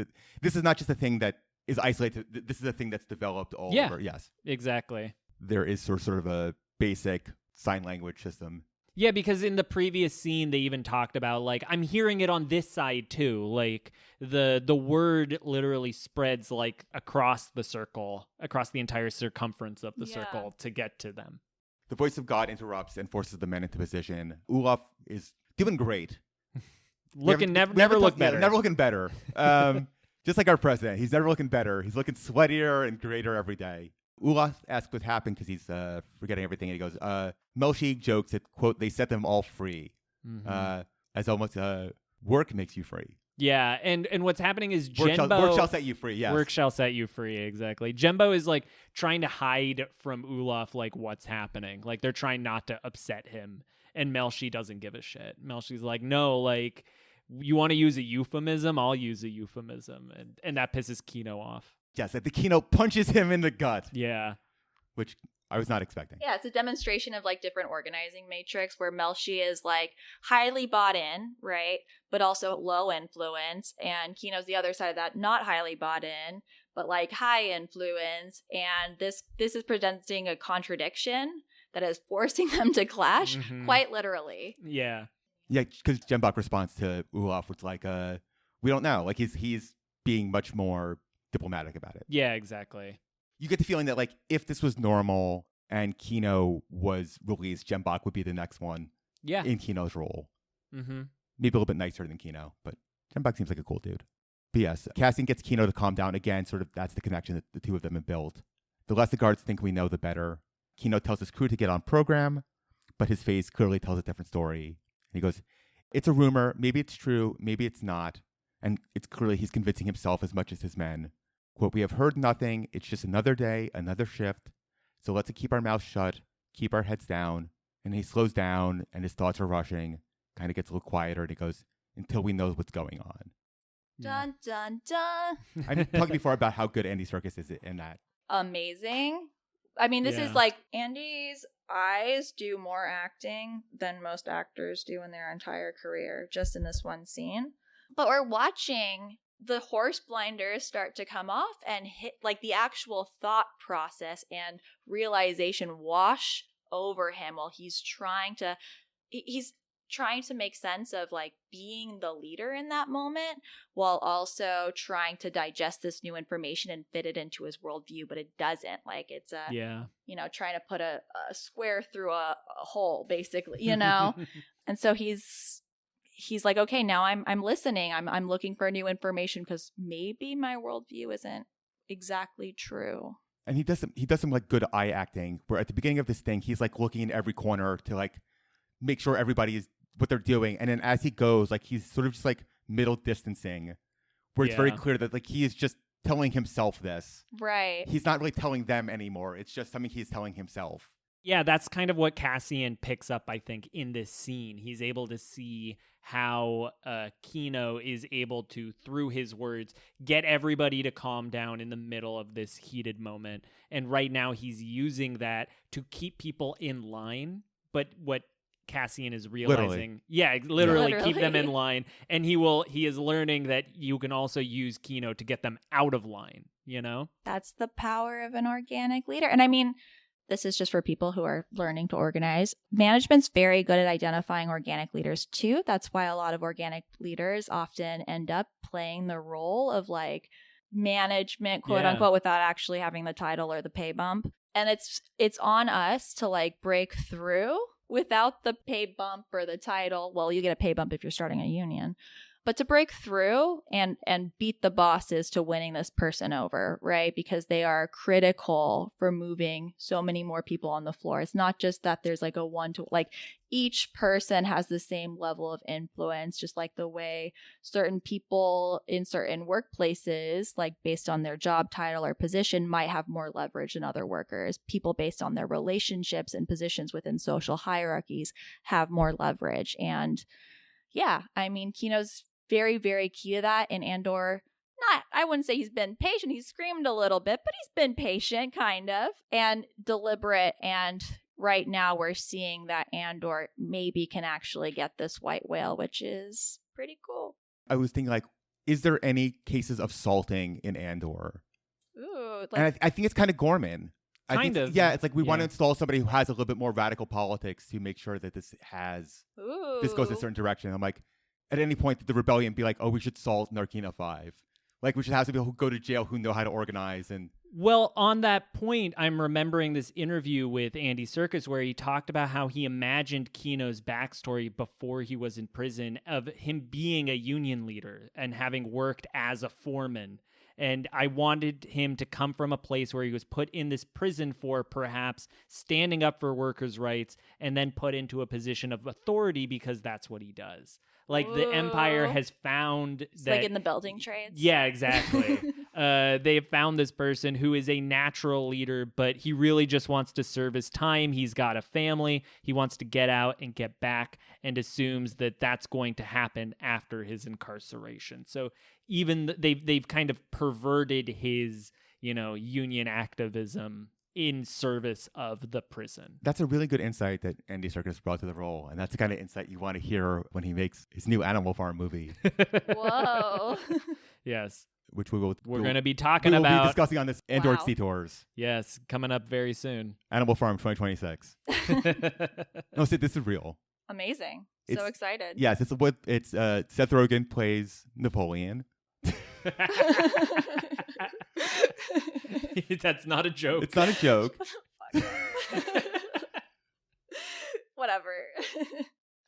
is not just a thing that is isolated. This is a thing that's developed all over. Yes, exactly. There is sort of a basic sign language system. Yeah, because in the previous scene, they even talked about, I'm hearing it on this side, too. The word literally spreads, across the circle, across the entire circumference of the circle to get to them. The voice of God interrupts and forces the men into position. Olaf is doing great. Never looked better. Never looking better. Just like our president. He's never looking better. He's looking sweatier and greater every day. Olaf asks what happened because he's forgetting everything. And he goes, Melshi jokes that, quote, they set them all free. Mm-hmm. As almost work makes you free. Yeah, and what's happening is Jembo... Work shall set you free, yes. Work shall set you free, exactly. Jembo is, trying to hide from Olaf, what's happening. They're trying not to upset him. And Melshi doesn't give a shit. Melshi's like, no, you want to use a euphemism? I'll use a euphemism. And that pisses Kino off. Yes, the Kino punches him in the gut. Yeah. Which I was not expecting. Yeah, it's a demonstration of different organizing matrix where Melshi is highly bought in, right? But also low influence. And Kino's the other side of that, not highly bought in, but high influence. And this is presenting a contradiction that is forcing them to clash quite literally. Yeah. Yeah, because Jembok responds to Olaf with we don't know. He's being much more diplomatic about it. Yeah, exactly. You get the feeling that if this was normal and Kino was released, Jembok would be the next one in Kino's role. Mm-hmm. Maybe a little bit nicer than Kino, but Jembok seems like a cool dude. But yes, Cassian gets Kino to calm down again. Sort of that's the connection that the two of them have built. The less the guards think we know, the better. Kino tells his crew to get on program, but his face clearly tells a different story. And he goes, it's a rumor. Maybe it's true. Maybe it's not. And it's clearly he's convincing himself as much as his men. Quote, we have heard nothing. It's just another day, another shift. So let's keep our mouths shut, keep our heads down. And he slows down and his thoughts are rushing, kind of gets a little quieter. And he goes, until we know what's going on. Dun, dun, dun. I've talked before about how good Andy Serkis is in that. Amazing. I mean, this Yeah. is like Andy's eyes do more acting than most actors do in their entire career, just in this one scene. But we're watching the horse blinders start to come off and hit, like, the actual thought process and realization wash over him while he's trying to make sense of, like, being the leader in that moment, while also trying to digest this new information and fit it into his worldview, but it doesn't. Like, it's trying to put a square through a hole, basically, And so he's like, okay, now I'm listening. I'm looking for new information because maybe my worldview isn't exactly true. And he does some like good eye acting, where at the beginning of this thing, he's like looking in every corner to like make sure everybody is what they're doing. And then as he goes, like he's sort of just like middle distancing, where it's very clear that like he is just telling himself this. Right. He's not really telling them anymore. It's just something he's telling himself. Yeah, that's kind of what Cassian picks up, I think, in this scene. He's able to see how Kino is able to, through his words, get everybody to calm down in the middle of this heated moment. And right now he's using that to keep people in line. But what Cassian is realizing, literally keep them in line. And he is learning that you can also use Kino to get them out of line, That's the power of an organic leader. And I mean, this is just for people who are learning to organize. Management's very good at identifying organic leaders too. That's why a lot of organic leaders often end up playing the role of like management, quote unquote, without actually having the title or the pay bump. And it's on us to like break through without the pay bump or the title. Well, you get a pay bump if you're starting a union. But to break through and beat the bosses to winning this person over, right? Because they are critical for moving so many more people on the floor. It's not just that there's like a one-to, each person has the same level of influence, just like the way certain people in certain workplaces, like based on their job title or position, might have more leverage than other workers. People based on their relationships and positions within social hierarchies have more leverage. And yeah, I mean, Kino's very, very key to that. In Andor, I wouldn't say he's been patient. He's screamed a little bit, but he's been patient, kind of, and deliberate. And right now we're seeing that Andor maybe can actually get this white whale, which is pretty cool. I was thinking, like, is there any cases of salting in Andor? Ooh. And I think it's kind of Gorman. Kind of. Yeah, it's like we want to install somebody who has a little bit more radical politics to make sure that this goes a certain direction. I'm like, at any point, did the rebellion be like, oh, we should salt Narkina 5? Like, we should have some people who go to jail who know how to organize. And well, on that point, I'm remembering this interview with Andy Serkis where he talked about how he imagined Kino's backstory before he was in prison of him being a union leader and having worked as a foreman. And I wanted him to come from a place where he was put in this prison for perhaps standing up for workers' rights and then put into a position of authority because that's what he does. Like, the Empire has found it's that... like in the building trades? Yeah, exactly. They have found this person who is a natural leader, but he really just wants to serve his time. He's got a family. He wants to get out and get back and assumes that that's going to happen after his incarceration. So even they've kind of perverted his, union activism in service of the prison. that's a really good insight that Andy Serkis brought to the role. And that's the kind of insight you want to hear when he makes his new Animal Farm movie. Whoa. Yes. Which we're going to be talking we will about. be discussing on this Andor Wow. Detours. Yes, coming up very soon. Animal Farm 2026. No, Sid, this is real. Amazing. So It's- excited. Yes, it's Seth Rogen plays Napoleon. That's not a joke. It's not a joke. Whatever.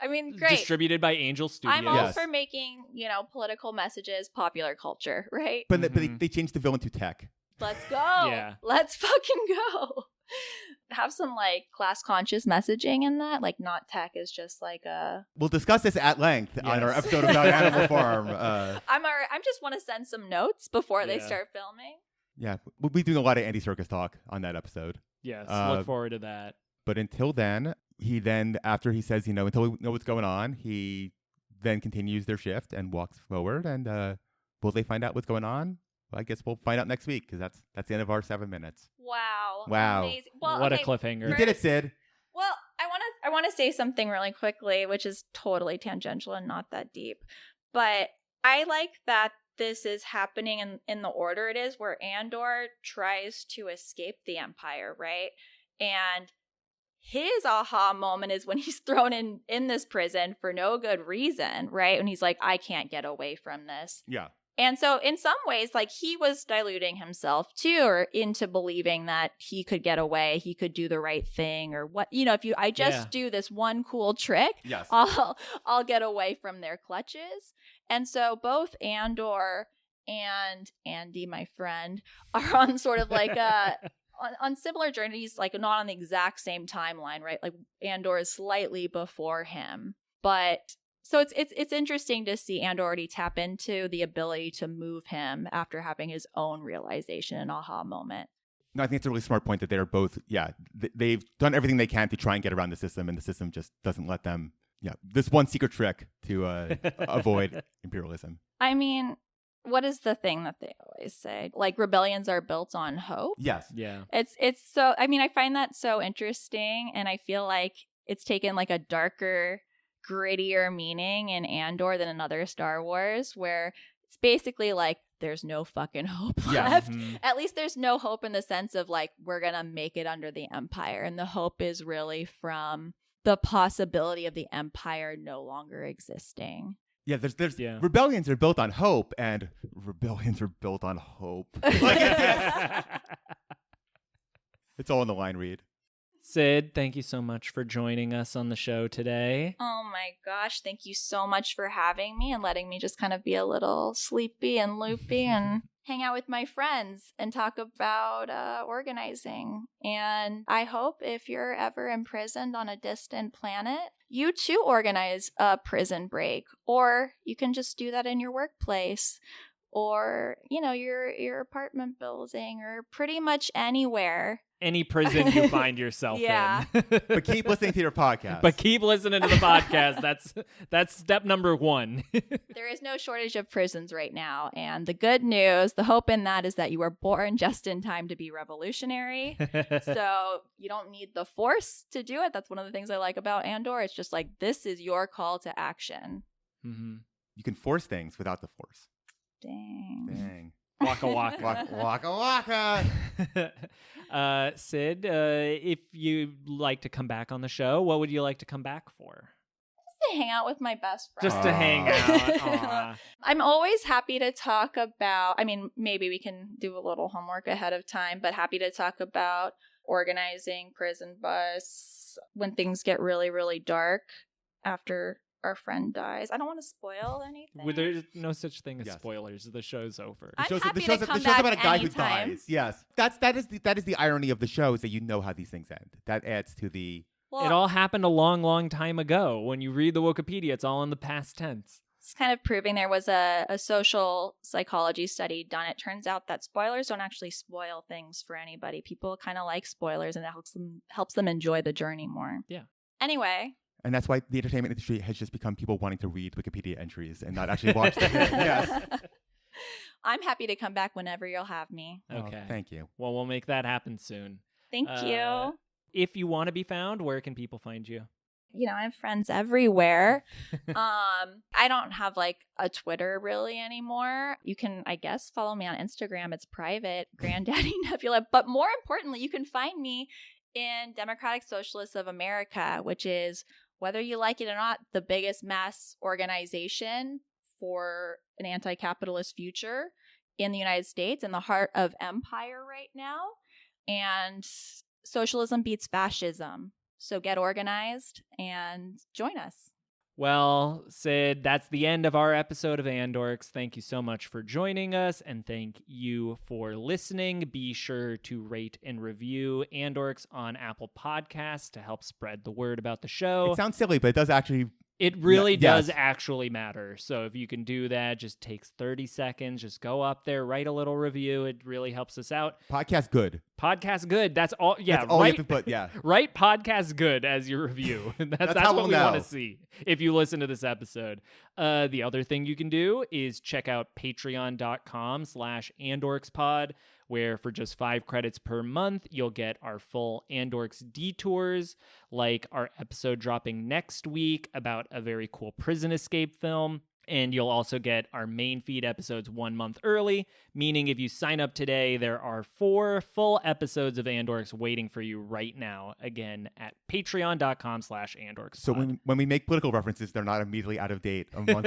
I mean, great. Distributed by Angel Studios. I'm all Yes. for making, political messages popular culture, right? But Mhm. they changed the villain to tech. Let's go. Yeah. Let's fucking go. Have some class conscious messaging in that. Like, not tech is just like a. We'll discuss this at length on our Yes. episode about Animal Farm. I just want to send some notes before they Yeah. start filming. Yeah, we'll be doing a lot of Andy Serkis talk on that episode. Yes, Uh, look forward to that. But until then, after he says, until we know what's going on, he then continues their shift and walks forward. And will they find out what's going on? Well, I guess we'll find out next week because that's the end of our 7 minutes. Wow. Wow. Amazing. Well, What okay, a cliffhanger. You did it, Sid. Well, I want to say something really quickly, which is totally tangential and not that deep. But I like that this is happening in the order it is, where Andor tries to escape the Empire, right? And his aha moment is when he's thrown in this prison for no good reason, right? And he's like, I can't get away from this. Yeah. And so in some ways, like, he was diluting himself too, or into believing that he could get away, he could do the right thing, or what, I just do this one cool trick, Yes. I'll get away from their clutches. And so both Andor and Andy, my friend, are on sort of like on similar journeys, like not on the exact same timeline, right? Like Andor is slightly before him, but so it's interesting to see Andor already tap into the ability to move him after having his own realization and aha moment. No, I think it's a really smart point that they're both, they've done everything they can to try and get around the system, and the system just doesn't let them, this one secret trick to avoid imperialism. I mean, what is the thing that they always say? Like, rebellions are built on hope? Yes. Yeah. It's so, I mean, I find that so interesting, and I feel like it's taken like a darker, grittier meaning in Andor than in other Star Wars, where it's basically like there's no fucking hope left. Mm-hmm. At least there's no hope in the sense of like we're gonna make it under the Empire, and the hope is really from the possibility of the Empire no longer existing. Yeah, there's rebellions are built on hope, and rebellions are built on hope. It's all in the line read. Sid, thank you so much for joining us on the show today. Oh my gosh, thank you so much for having me and letting me just kind of be a little sleepy and loopy and hang out with my friends and talk about organizing. And I hope if you're ever imprisoned on a distant planet, you too organize a prison break, or you can just do that in your workplace, or your apartment building, or pretty much anywhere. Any prison you find yourself in. But keep listening to your podcast. But keep listening to the podcast. That's step number 1. There is no shortage of prisons right now. And the good news, the hope in that is that you were born just in time to be revolutionary. So you don't need the force to do it. That's one of the things I like about Andor. It's just like, this is your call to action. Mm-hmm. You can force things without the force. Dang. Waka waka. Waka waka. Sid, if you'd like to come back on the show, what would you like to come back for? Just to hang out with my best friend. Just to hang out. I'm always happy to talk about, I mean, maybe we can do a little homework ahead of time, but happy to talk about organizing prison bus when things get really, really dark after our friend dies. I don't want to spoil anything. Well, there's no such thing as spoilers. The show's over. I'm happy the to come show's back about a guy anytime. who dies. Yes, that is the irony of the show, is that you know how these things end. That adds to the. Well, it all happened a long, long time ago. When you read the Wikipedia, it's all in the past tense. It's kind of proving there was a social psychology study done. It turns out that spoilers don't actually spoil things for anybody. People kind of like spoilers, and it helps them enjoy the journey more. Yeah. Anyway. And that's why the entertainment industry has just become people wanting to read Wikipedia entries and not actually watch them. Yes. I'm happy to come back whenever you'll have me. Okay. Oh, thank you. Well, we'll make that happen soon. Thank you. If you want to be found, where can people find you? I have friends everywhere. I don't have like a Twitter really anymore. You can, I guess, follow me on Instagram. It's private, Granddaddy Nebula. But more importantly, you can find me in Democratic Socialists of America, which is, whether you like it or not, the biggest mass organization for an anti-capitalist future in the United States, in the heart of empire right now. And socialism beats fascism. So get organized and join us. Well, Sid, that's the end of our episode of Andorx. Thank you so much for joining us, and thank you for listening. Be sure to rate and review Andorx on Apple Podcasts to help spread the word about the show. It sounds silly, but it does actually It really Yes. does actually matter. So if you can do that, just takes 30 seconds. Just go up there, write a little review. It really helps us out. Podcast good. Podcast good. That's all. Yeah, That's all right. you have to put. Yeah. Write podcast good as your review. That's how what we'll we want to know. see if you listen to this episode. The other thing you can do is check out patreon.com/AndorXpod, where for just 5 credits per month, you'll get our full Andorx detours, like our episode dropping next week about a very cool prison escape film. And you'll also get our main feed episodes 1 month early, meaning if you sign up today, there are 4 full episodes of Andorx waiting for you right now, again, at patreon.com/AndorX. So when we make political references, they're not immediately out of date when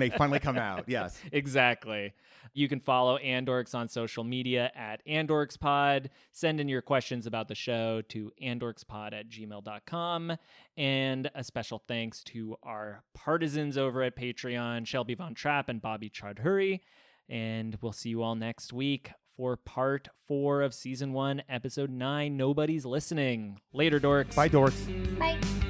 they finally come out. Yes. Exactly. You can follow Andorx on social media at AndorXpod. Send in your questions about the show to andorxpod@gmail.com. And a special thanks to our partisans over at Patreon, Shelby Von Trapp and Bobby Chardhuri. And we'll see you all next week for part 4 of season 1, episode 9, Nobody's Listening. Later, dorks. Bye, dorks. Bye.